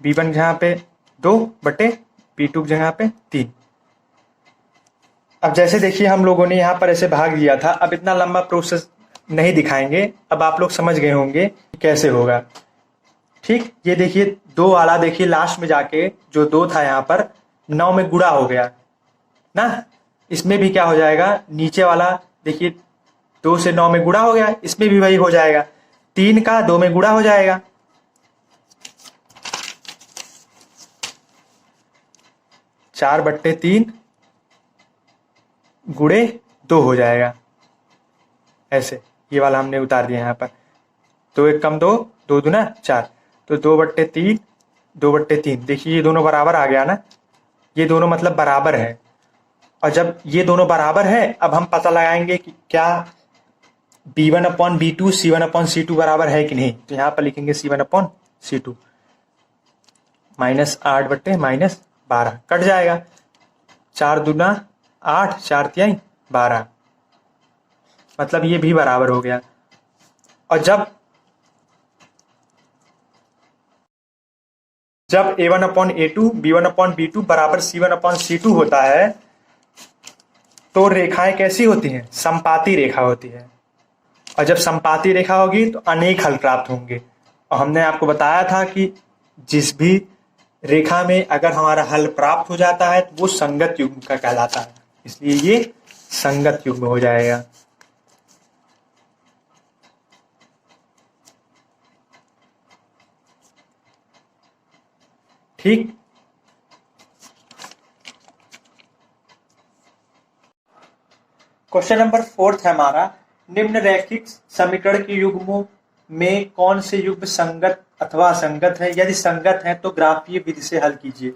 b1 जहाँ पे 2/b2 जगह पे 3। अब जैसे देखिए हम लोगों ने यहाँ पर ऐसे भाग दिया था, अब इतना लंबा प्रोसेस नहीं दिखाएंगे, अब आप लोग समझ गए होंगे कैसे होगा। ठीक, ये देखिए 2 वाला देखिए लास्ट में जाके जो 2 था यहाँ पर 9 में गुणा हो गया ना, इसमें भी क्या हो जाएगा, नीचे वाला देखिए 2 से 9 में गुणा हो गया, इसमें भी वही हो जाएगा, 3 का 2 में गुणा हो जाएगा, 4/3 गुणे 2 हो जाएगा। ऐसे ये वाला हमने उतार दिया यहाँ पर, 2 1 कम 2, 2 दूना 4, तो 2/3 देखिए ये दोनों बराबर आ गया ना, ये दोनों मतलब बराबर है। और जब ये दोनों बराबर है, अब हम पता लगाएंगे कि क्या b1/b2 c1/c2 बराबर है कि नहीं। तो यहाँ पर लिखेंगे c1/c2, -8/-12 कट जाएगा, 4 दूना 8, 4 तिहाई 12, मतलब ये भी बराबर हो गया। और जब a1/a2 b1/b2 बराबर c1/c2 होता है, तो रेखाएं कैसी होती हैं, समपाती रेखा होती है। और जब समपाती रेखा होगी तो अनेक हल प्राप्त होंगे। और हमने आपको बताया था कि जिस भी रेखा में अगर हमारा हल प्राप्त हो जाता है तो वो संगत युग्म का कहलाता है, इसलिए ये संगत युग्म हो जाएगा। ठीक, क्वेश्चन नंबर 4 है हमारा, निम्न रैखिक समीकरण के युग्मों में कौन से युग्म संगत अथवा असंगत है, यदि संगत है तो ग्राफीय विधि से हल कीजिए।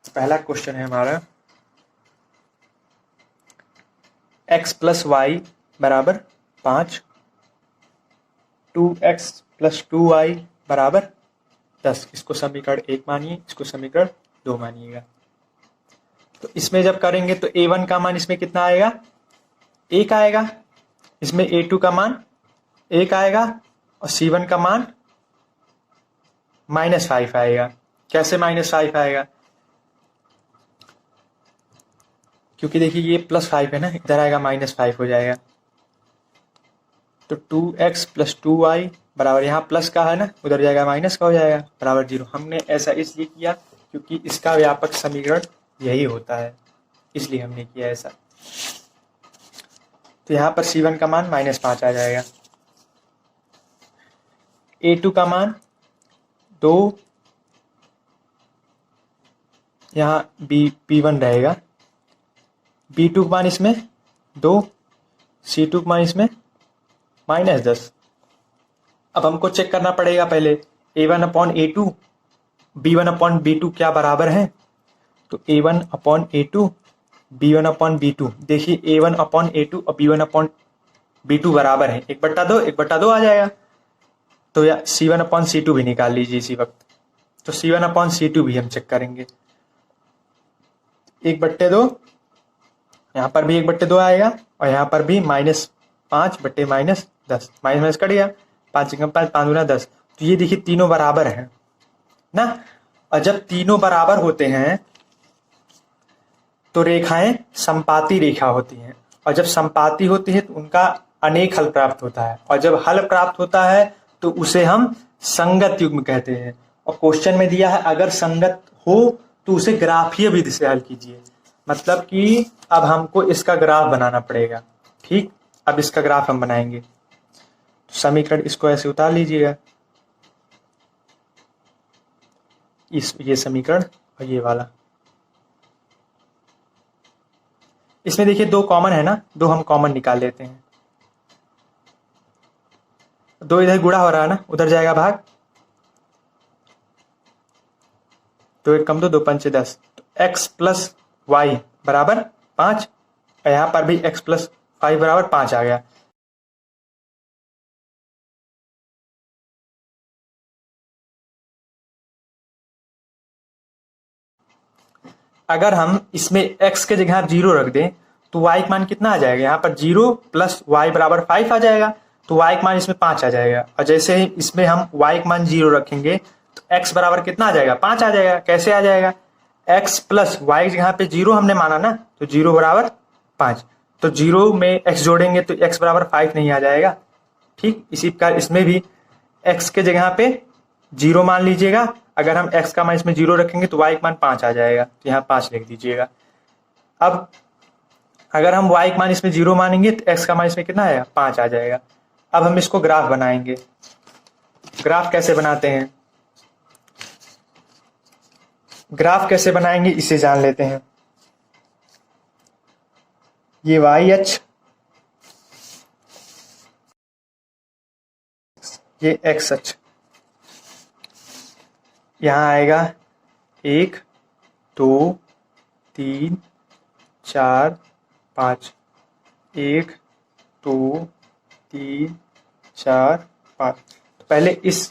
पहला क्वेश्चन है हमारा, x + y बराबर 5, 2x + 2y बराबर 10, इसको समीकरण 1 मानिए, इसको समीकरण 2 मानिएगा। तो इसमें जब करेंगे तो a1 का मान इसमें कितना आएगा, 1 आएगा, इसमें a2 का मान 1 आएगा और c1 का मान -5 आएगा। कैसे -5 आएगा, क्योंकि देखिए ये +5 है ना, इधर आएगा -5 हो जाएगा। तो 2x + 2y बराबर, यहाँ प्लस का है ना, उधर जाएगा माइनस का हो जाएगा, बराबर 0। हमने ऐसा इसलिए किया क्योंकि इसका व्यापक समीकरण यही होता है, इसलिए हमने किया ऐसा। तो यहाँ पर c1 का मान -5 आ जाएगा, a2 का मान 2, यहाँ b1 रहेगा, b2 का मान इसमें 2, c2 का मान इसमें -10। अब हमको चेक करना पड़ेगा पहले a1/a2 b1/b2 क्या बराबर है। तो a1/a2 b1/b2, देखिए a1/a2 और b1/b2 बराबर है, 1/2 1/2 आ जाएगा। तो या c1/c2 भी निकाल लीजिए इसी वक्त। तो c1/c2 भी हम चेक करेंगे, 1/2, यहाँ पर भी 1/2 आएगा और यहाँ पर भी -5/-10, माइनस कट गया, 5 × 5 5 × 10। तो ये देखिए तीनों बराबर हैं ना। और जब तीनों बराबर होते हैं तो रेखाएं संपाती रेखा होती हैं, और जब संपाती होती है तो उनका अनेक हल प्राप्त होता है, और जब हल प्राप्त होता है तो उसे हम संगत युग्म कहते हैं। और क्वेश्चन में दिया है अगर संगत हो तो उसे ग्राफीय विधि से हल कीजिए। मतलब कि अब हमको इसका ग्राफ बनाना पड़ेगा। ठीक, अब इसका ग्राफ हम बनाएंगे। तो समीकरण इसको ऐसे उतार लीजिएगा, ये समीकरण और ये वाला। इसमें देखिए 2 कॉमन है ना, 2 हम कॉमन निकाल लेते हैं। 2 इधर गुणा हो रहा है ना, उधर जाएगा भाग। 2 एक कम 2, 2 पंचे 10। तो x प्लस वाई बराबर 5, और यहाँ पर भी x प्लस 5 बराबर 5 आ गया। अगर हम इसमें x के जगह 0 रख दें तो y का मान कितना आ जाएगा? यहाँ पर 0 प्लस वाई बराबर 5 आ जाएगा, तो y का मान इसमें 5 आ जाएगा। और जैसे ही इसमें हम y का मान 0 रखेंगे तो x बराबर कितना आ जाएगा? 5 आ जाएगा। कैसे आ जाएगा? x प्लस वाई की जगह पे 0 हमने माना ना, तो 0 बराबर 5, तो 0 में x जोड़ेंगे तो x बराबर 5 नहीं आ जाएगा। ठीक, इसी प्रकार इसमें भी x के जगह पे 0 मान लीजिएगा। अगर हम x का मान इसमें 0 रखेंगे तो y का मान 5 आ जाएगा, तो यहाँ 5 लिख दीजिएगा। अब अगर हम y का मान इसमें 0 मानेंगे तो x का मान इसमें कितना आएगा? 5 आ जाएगा। अब हम इसको ग्राफ बनाएंगे। ग्राफ कैसे बनाते हैं? ग्राफ कैसे बनाएंगे इसे जान लेते हैं। ये y अक्ष, ये x अक्ष। यहाँ आएगा 1 2 3 4 5, 1 2 3 4 5। तो पहले इस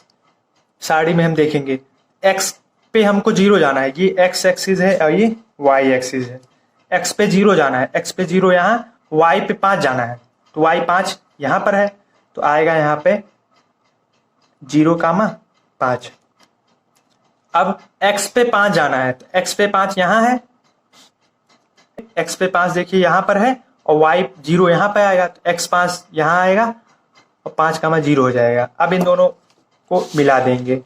सारणी में हम देखेंगे x पे हमको 0 जाना है। ये x एक्सिस है और ये y एक्सिस है। x पे 0 जाना है, x पे 0 यहाँ, y पे 5 जाना है, तो y 5 यहाँ पर है, तो आएगा यहाँ पे 0,5। अब x पे 5 जाना है, तो x पे 5 यहाँ है, x पे 5 देखिए यहाँ पर है, और y 0 यहाँ पे आएगा, तो x 5 यहाँ आएगा और 5,0 हो जाएगा। अब इन दोनों को मिला देंगे।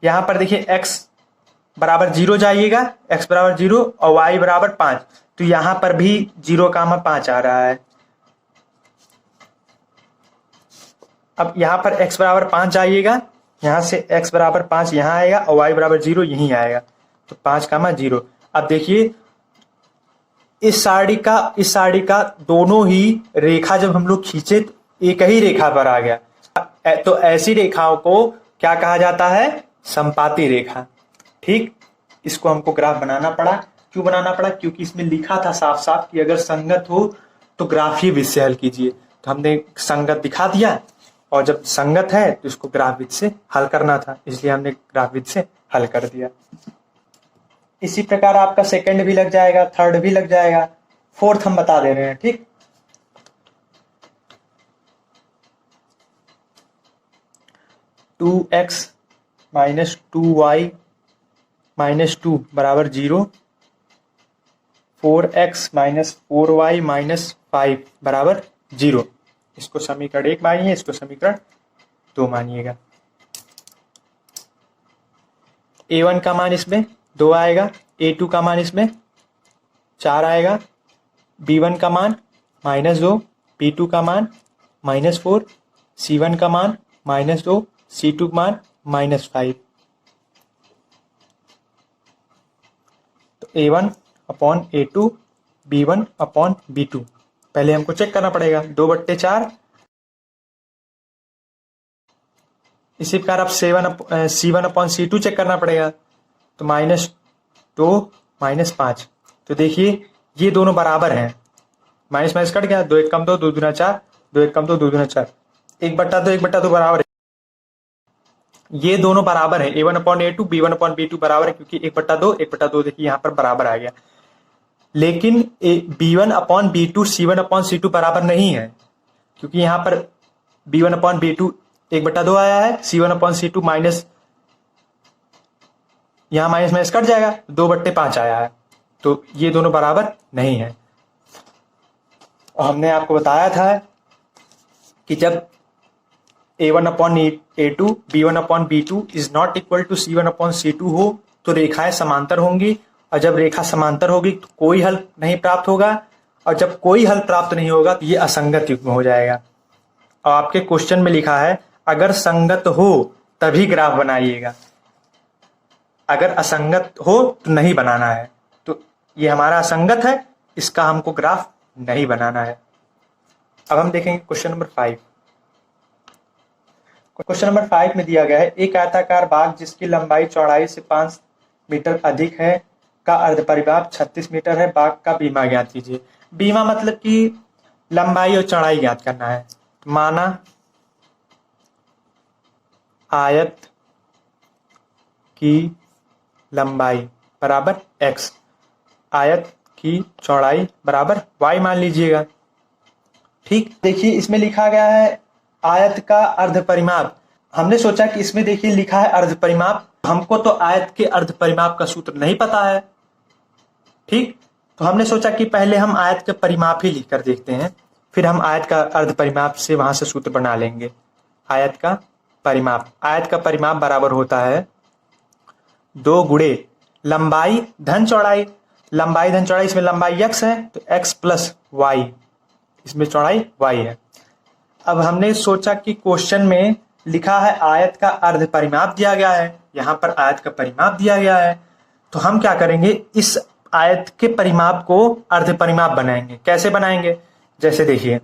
यहाँ पर देखिए x बराबर 0 जाइएगा, x बराबर 0 और y बराबर 5, तो यहाँ पर भी 0,5 आ रहा है। अब यहाँ पर x बराबर 5 जाइएगा, यहाँ से x बराबर 5 यहाँ आएगा और y बराबर 0 यहीं आएगा, तो 5,0। अब देखिए इस सारणी का दोनों ही रेखा जब हम लोग खींचे तो एक ही रेखा पर आ गया। तो ऐसी रेखाओं को क्या कहा जाता है? संपाती रेखा। ठीक, इसको हमको ग्राफ बनाना पड़ा। क्यों बनाना पड़ा? क्योंकि इसमें लिखा था साफ साफ कि अगर संगत हो तो ग्राफीय विधि से हल कीजिए। तो हमने संगत दिखा दिया, और जब संगत है तो इसको ग्राफ विधि से हल करना था, इसलिए हमने ग्राफ विधि से हल कर दिया। इसी प्रकार आपका सेकंड भी लग जाएगा, थर्ड भी लग जाएगा, फोर्थ हम बता दे रहे हैं। ठीक, to x minus 2y minus 2 बराबर 0, 4x माइनस 4y माइनस 5 बराबर 0। इसको समीकरण 1 मानिए, इसको समीकरण 2 मानिएगा। a1 का मान इसमें 2 आएगा, a2 का मान इसमें 4 आएगा, b1 का मान -2, b2 का मान -4, c1 का मान -2, c2 का मान -5। तो a1 upon a2, b1 upon b2 पहले हमको चेक करना पड़ेगा, 2/4। इसी प्रकार अब c1 अपॉन c2 चेक करना पड़ेगा, तो -2 -5। तो देखिए ये दोनों बराबर हैं, माइनस माइनस कट गया, 2 1 कम 2, 2 दूना 4, 2 1 कम 2, 2 दूना 4, 1/2 1/2 बराबर है। ये दोनों बराबर है, a1 upon a2, b1 upon b2 बराबर है, क्योंकि 1/2 1/2 देखिए यहाँ पर बराबर आ गया। लेकिन b1 upon b2 c1 upon c2 बराबर नहीं है, क्योंकि यहाँ पर b1 अपॉन b2 1/2 आया है, c1 अपॉन c2 माइनस, यहाँ माइनस माइनस कट जाएगा, 2/5 आया है। तो ये दोनों बराबर नहीं है। और हमने आपको बताया था कि जब A1/A2 B1/B2 is not equal to C1/C2 हो तो रेखाएं समांतर होंगी, और जब रेखा समांतर होगी तो कोई हल नहीं प्राप्त होगा, और जब कोई हल प्राप्त नहीं होगा तो ये असंगत युग्म हो जाएगा। और आपके क्वेश्चन में लिखा है अगर संगत हो तभी ग्राफ बनाइएगा, अगर असंगत हो तो नहीं बनाना है। तो ये हमारा असंगत है, इसका हमको ग्राफ नहीं बनाना है। अब हम देखेंगे क्वेश्चन नंबर 5। क्वेश्चन नंबर 5 में दिया गया है एक आयताकार बाग जिसकी लंबाई चौड़ाई से 5 मीटर अधिक है का अर्ध परिमाप 36 मीटर है, बाग का बीमा ज्ञात कीजिए। बीमा मतलब कि लंबाई और चौड़ाई ज्ञात करना है। माना आयत की लंबाई बराबर x, आयत की चौड़ाई बराबर y मान लीजिएगा। ठीक, देखिए इसमें लिखा गया है आयत का अर्ध परिमाप। हमने सोचा कि इसमें देखिए लिखा है अर्ध परिमाप, हमको तो आयत के अर्ध परिमाप का सूत्र नहीं पता है। ठीक, तो हमने सोचा कि पहले हम आयत का परिमाप ही लिख कर देखते हैं, फिर हम आयत का अर्ध परिमाप से वहां से सूत्र बना लेंगे। आयत का परिमाप, आयत का परिमाप बराबर होता है 2 गुणे लंबाई धन चौड़ाई। लंबाई धन चौड़ाई, इसमें लंबाई x है तो x प्लस वाई, इसमें चौड़ाई y है। अब हमने सोचा कि क्वेश्चन में लिखा है आयत का अर्ध परिमाप दिया गया है, यहाँ पर आयत का परिमाप दिया गया है, तो हम क्या करेंगे इस आयत के परिमाप को अर्ध परिमाप बनाएंगे। कैसे बनाएंगे? जैसे देखिए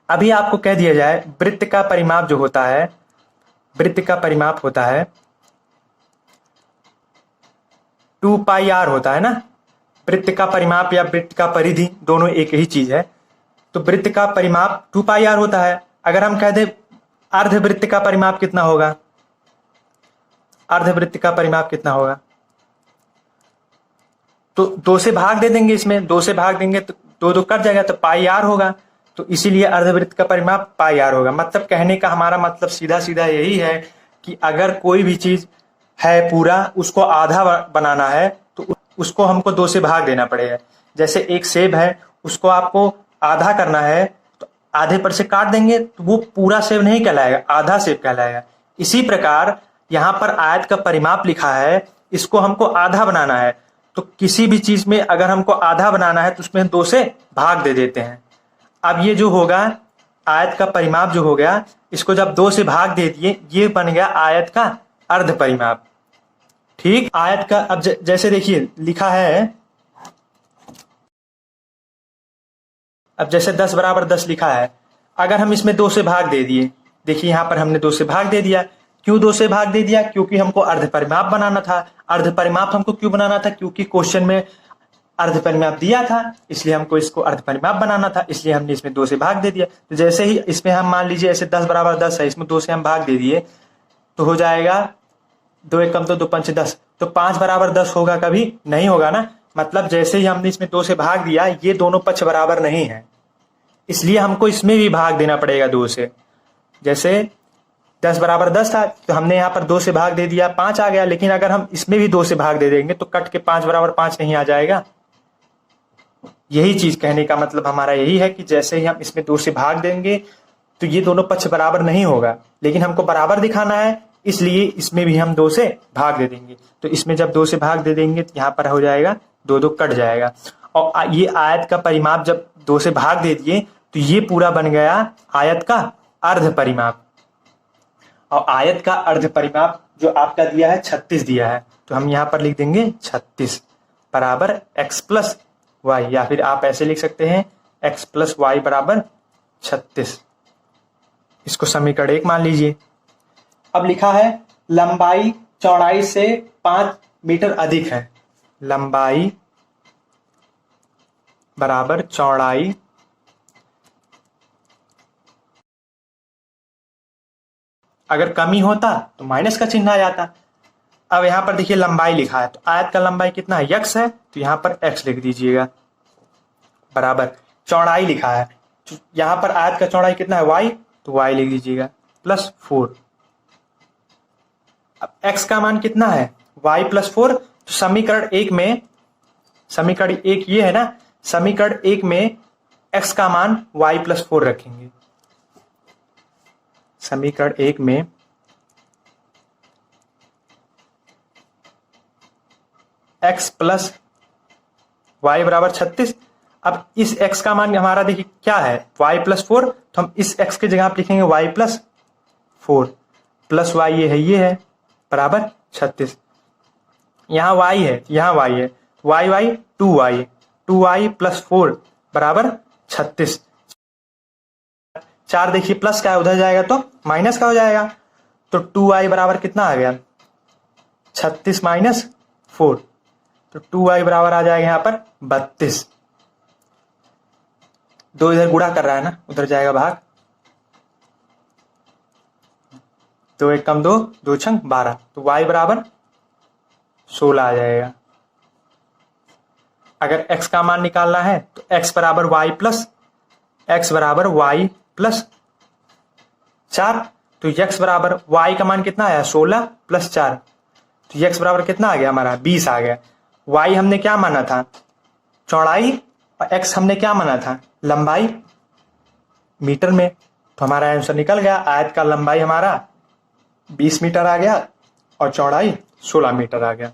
अभी आपको कह दिया जाए वृत्त का परिमाप जो होता है, वृत्त का परिमाप होता है 2πr होता है ना। वृत्त का परिमाप या वृत्त का परिधि दोनों एक ही चीज है, तो वृत्त का परिमाप 2πr होता है। अगर हम कह दें अर्धवृत्त का परिमाप कितना होगा, अर्धवृत्त का परिमाप कितना होगा, तो 2 से भाग दे देंगे, इसमें 2 से भाग देंगे तो 2 कट जाएगा तो πr होगा, तो इसीलिए अर्धवृत्त का परिमाप πr होगा। मतलब कहने का हमारा मतलब सीधा सीधा यही है कि अगर कोई भी चीज है पूरा, उसको आधा बनाना है तो उसको हमको 2 से भाग देना पड़ेगा। जैसे एक सेब है, उसको आपको आधा करना है तो आधे पर से काट देंगे तो वो पूरा सेब नहीं कहलाएगा, आधा सेब कहलाएगा। इसी प्रकार यहाँ पर आयत का परिमाप लिखा है, इसको हमको आधा बनाना है, तो किसी भी चीज में अगर हमको आधा बनाना है तो उसमें 2 से भाग दे देते हैं। अब ये जो होगा आयत का परिमाप जो हो गया, इसको जब 2 से भाग दे दिए, ये बन गया आयत का अर्ध परिमाप। ठीक, आयत का अब जैसे देखिए लिखा है, अब जैसे 10 बराबर 10 लिखा है, अगर हम इसमें 2 से भाग दे दिए, देखिए यहां पर हमने 2 से भाग दे दिया। क्यों 2 से भाग दे दिया? क्योंकि हमको अर्ध परिमाप बनाना था। अर्ध परिमाप हमको क्यों बनाना था? क्योंकि क्वेश्चन में अर्ध परिमाप दिया था, इसलिए हमको इसको अर्ध परिमाप बनाना था, इसलिए हमने इसमें 2 से भाग दे दिया। तो जैसे ही इसमें हम मान लीजिए ऐसे 10 बराबर 10 है, इसमें 2 से हम भाग दे दिए तो हो जाएगा 2 एक कम तो 2 पंच 10, तो 5 बराबर 10 होगा? कभी नहीं होगा ना। मतलब जैसे ही हमने इसमें 2 से भाग दिया, ये दोनों पक्ष बराबर नहीं है, इसलिए हमको इसमें भी भाग देना पड़ेगा 2 से। जैसे 10 बराबर 10 था तो हमने यहाँ पर 2 से भाग दे दिया, 5 आ गया। लेकिन अगर हम इसमें भी 2 से भाग दे देंगे तो कट के 5 बराबर 5 नहीं आ जाएगा। यही चीज कहने का मतलब हमारा यही है कि जैसे ही हम इसमें 2 से भाग देंगे तो ये दोनों पक्ष बराबर नहीं होगा, लेकिन हमको बराबर दिखाना है, इसलिए इसमें भी हम 2 से भाग दे देंगे। तो इसमें जब 2 से भाग दे देंगे तो यहाँ पर हो जाएगा 2 कट जाएगा। और ये आयत का परिमाप जब 2 से भाग दे दिए तो ये पूरा बन गया आयत का अर्ध परिमाप। और आयत का अर्ध परिमाप जो आपका दिया है 36 दिया है, तो हम यहाँ पर लिख देंगे 36 बराबर x प्लस वाई, या फिर आप ऐसे लिख सकते हैं x प्लस वाई बराबर 36। इसको समीकरण 1 मान लीजिए। अब लिखा है लंबाई चौड़ाई से 5 मीटर अधिक है, लंबाई बराबर चौड़ाई अगर कमी होता तो माइनस का चिन्ह आ जाता। अब यहां पर देखिए लंबाई लिखा है, तो आयत का लंबाई कितना है? x है, तो यहां पर x लिख दीजिएगा बराबर चौड़ाई लिखा है, तो यहां पर आयत का चौड़ाई कितना है? y, तो y लिख दीजिएगा प्लस 4। अब x का मान कितना है? y plus 4। तो समीकरण 1 में, समीकरण 1 ये है ना, समीकरण 1 में x का मान y प्लस 4 रखेंगे। समीकरण 1 में x प्लस वाई बराबर 36। अब इस x का मान हमारा देखिए क्या है, y प्लस 4, तो हम इस x की जगह आप लिखेंगे y प्लस 4 प्लस वाई ये है बराबर 36। यहाँ y है, यहाँ y है, y y 2y, 2y plus 4 बराबर 36। 4 देखिए प्लस का है, उधर जाएगा तो माइनस का हो जाएगा, तो 2y बराबर कितना आ गया 36 माइनस 4, तो 2y बराबर आ जाएगा यहाँ पर 32। 2 इधर गुणा कर रहा है ना, उधर जाएगा भाग, 2 1 कम 2, 2 छंग 12, तो y बराबर 16 आ जाएगा। अगर x का मान निकालना है तो x बराबर y प्लस 4, तो x बराबर y का मान कितना आया 16 प्लस 4, तो x बराबर कितना आ गया हमारा 20 आ गया। y हमने क्या माना था चौड़ाई, और x हमने क्या माना था लंबाई मीटर में, तो हमारा आंसर निकल गया। आयत का लंबाई हमारा 20 मीटर आ गया और चौड़ाई 16 मीटर आ गया।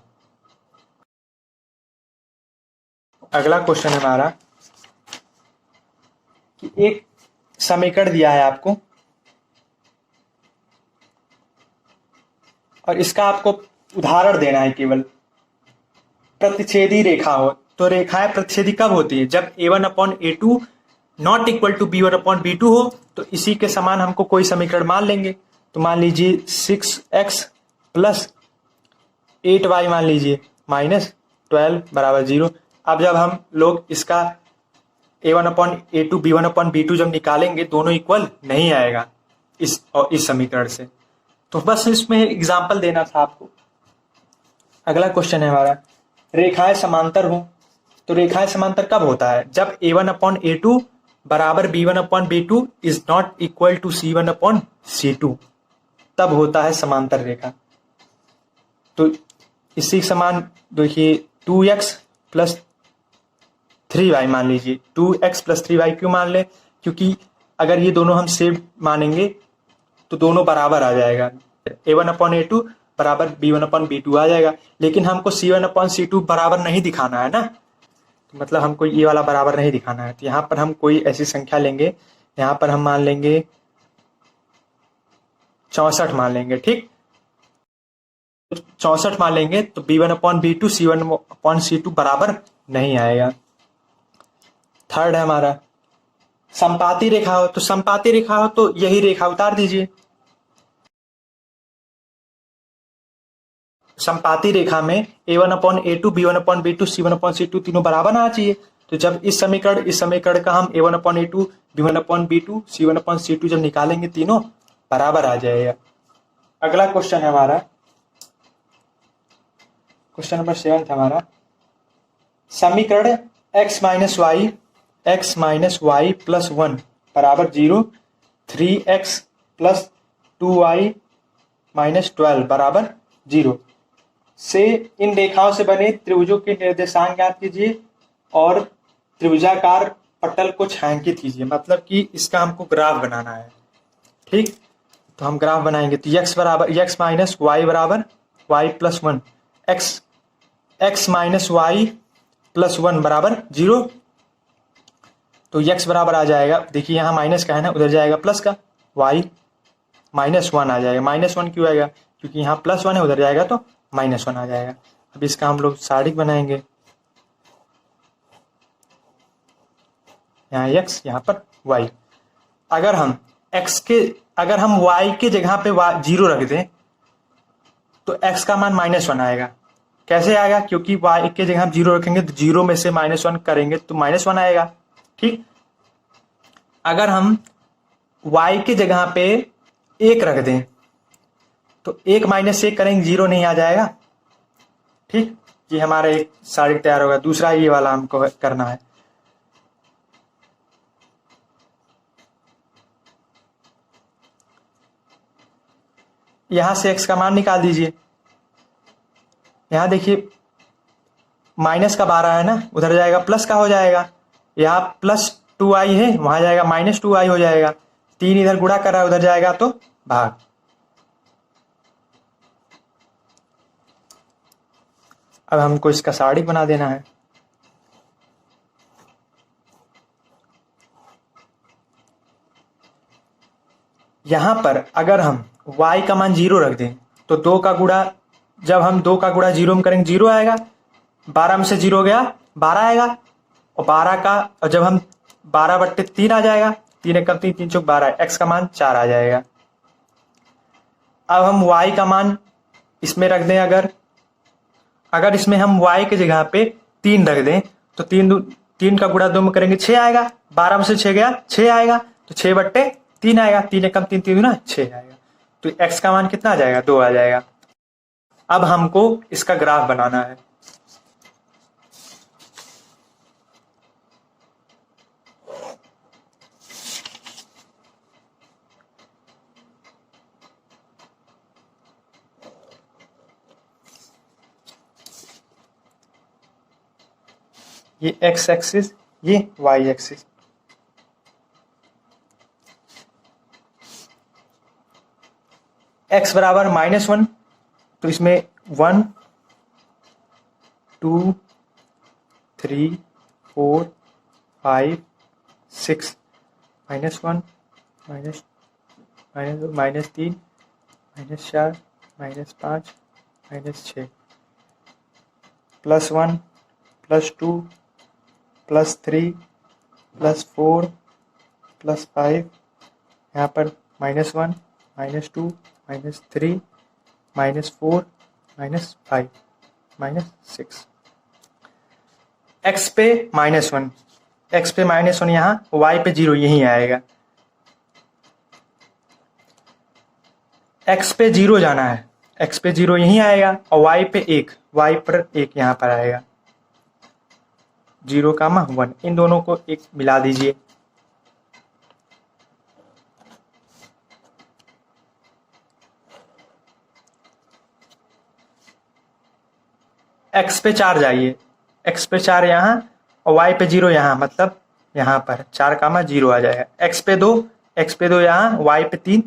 अगला क्वेश्चन है हमारा कि एक समीकरण दिया है आपको और इसका आपको उदाहरण देना है केवल। प्रतिच्छेदी रेखा हो, तो रेखाएं प्रतिच्छेदी कब होती है जब a1/a2 not equal to b1/b2 हो, तो इसी के समान हमको कोई समीकरण मान लेंगे। तो मान लीजिए 6x प्लस 8y मान लीजिए माइनस 12 बराबर 0। अब जब हम लोग इसका a1/a2 b1/b2 जब निकालेंगे दोनों इक्वल नहीं आएगा इस समीकरण से, तो बस इसमें एग्जाम्पल देना था आपको। अगला क्वेश्चन है हमारा, रेखाएं समांतर हो, तो रेखाएं समांतर कब होता है जब a1/a2 बराबर b1/b2 is not equal to c1/c2, तब होता है समांतर रेखा। तो इसी समान देखिए 2x प्लस 3y मान लीजिए, 2x प्लस 3y क्यों मान ले, क्योंकि अगर ये दोनों हम सेम मानेंगे तो दोनों बराबर आ जाएगा, a1/a2 बराबर b1/b2 आ जाएगा। लेकिन हमको c1/c2 बराबर नहीं दिखाना है ना, तो मतलब हमको ये वाला बराबर नहीं दिखाना है, तो यहाँ पर हम कोई ऐसी संख्या लेंगे, यहाँ पर हम मान लेंगे 64 मान लेंगे, ठीक 64 मान लेंगे, तो b1/b2 c1/c2 बराबर नहीं आएगा। थर्ड है हमारा समपाती रेखा हो, तो समपाती रेखा हो तो यही रेखा उतार दीजिए। समपाती रेखा में a1/a2 b1/b2 c1/c2 तीनों बराबर आना चाहिए, तो जब इस समीकरण का हम a1/a2 b1/b2 c1/c2 जब निकालेंगे तीनों बराबर आ जाएगा। अगला क्वेश्चन है हमारा, क्वेश्चन नंबर 7 हमारा, समीकरण x माइनस वाई प्लस 1 बराबर 0, 3x प्लस 2y माइनस 12 बराबर 0 से इन रेखाओं से बने त्रिभुजों के निर्देशांक ज्ञात कीजिए और त्रिभुजाकार पटल को छायांकित कीजिए। मतलब कि इसका हमको ग्राफ बनाना है, ठीक, तो हम ग्राफ बनाएंगे। तो x माइनस वाई बराबर y plus 1, x minus y plus 1 बराबर 0, तो x बराबर आ जाएगा, देखिए यहाँ माइनस का है ना, उधर जाएगा प्लस का, y माइनस 1 आ जाएगा। माइनस 1 क्यों आएगा, क्योंकि यहाँ प्लस 1 है, उधर जाएगा तो माइनस 1 आ जाएगा। अब इसका हम लोग सारिक बनाएंगे, यहाँ x यहाँ पर y। अगर हम y के जगह पे 0 रख दें तो x का मान -1 आएगा। कैसे आएगा, क्योंकि y के जगह हम 0 रखेंगे तो 0 में से -1 करेंगे तो -1 आएगा, ठीक। अगर हम y के जगह पे 1 रख दें तो 1 माइनस 1 करेंगे 0 नहीं आ जाएगा, ठीक। ये हमारा एक सारिक तैयार होगा। दूसरा ये वाला हमको करना है, यहां से x का मान निकाल दीजिए। यहां देखिए माइनस का 12 है ना, उधर जाएगा प्लस का हो जाएगा, यहाँ प्लस 2i है, वहां जाएगा -2i हो जाएगा। 3 इधर गुणा कर रहा है, उधर जाएगा तो भाग। अब हमको इसका सारणी बना देना है। यहां पर अगर हम y का मान 0 रख दें तो 2 का गुणा, जब हम 2 का गुणा 0 में करेंगे 0 आएगा, 12 में से 0 गया 12 आएगा, और 12 का, और जब हम 12/3 आ जाएगा, 3 एकम 3, 3 चौक 12, x का मान 4 आ जाएगा। अब हम y का मान इसमें रख दें, अगर इसमें हम y की जगह पे 3 रख दें तो 3 का गुणा 2 में करेंगे 6 आएगा, 12 में से 6 गया 6 आएगा, तो 6/3 आएगा, 3 एकम 3, 3 दूना 6 आएगा, तो x का मान कितना आ जाएगा, 2 आ जाएगा। अब हमको इसका ग्राफ बनाना है। ये x एक्सिस, ये y एक्सिस। x बराबर -1, तो इसमें 1 2 3 4 5 6 -1 -2 -3 -4 -5 -6 +1 +2 +3 +4 +5, यहाँ पर -1 -2 -3 -4 -5 -6। x पे -1, x पे -1 यहाँ, y पे 0 यहीं आएगा। x पे 0 जाना है, x पे 0 यहीं आएगा, और y पे 1, y पर 1 यहाँ पर आएगा। 0, 1, इन दोनों को एक मिला दीजिए। x पे 4 जाइए, x पे 4 यहाँ और y पे 0 यहाँ, मतलब यहाँ पर 4, 0 आ जाएगा। x पे 2 यहाँ, y पे 3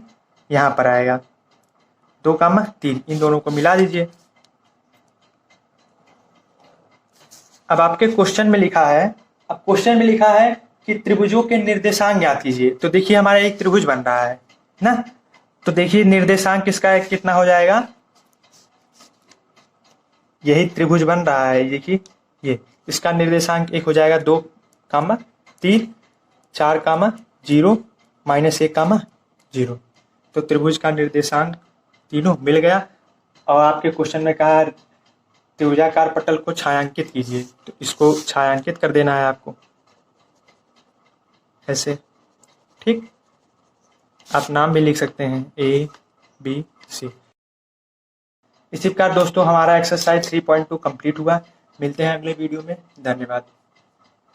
यहाँ पर आएगा, 2, 3, इन दोनों को मिला दीजिए। अब आपके क्वेश्चन में लिखा है, कि त्रिभुजों के निर्देशांक ज्ञात कीजिए। तो देखिए हमारा एक त्रिभुज बन रहा है ना, तो देखिए निर्देशांक किसका है, कितना हो जाएगा, यही त्रिभुज बन रहा है, देखिए ये, इसका निर्देशांक 1 हो जाएगा, 2, 3 4, 0 -1, 0। तो त्रिभुज का निर्देशांक तीनों मिल गया। और आपके क्वेश्चन में कहा त्रिभुजाकार पटल को छायांकित कीजिए, तो इसको छायांकित कर देना है आपको ऐसे, ठीक। आप नाम भी लिख सकते हैं A B C। इसी प्रकार दोस्तों हमारा एक्सरसाइज 3.2 कंप्लीट हुआ। मिलते हैं अगले वीडियो में, धन्यवाद।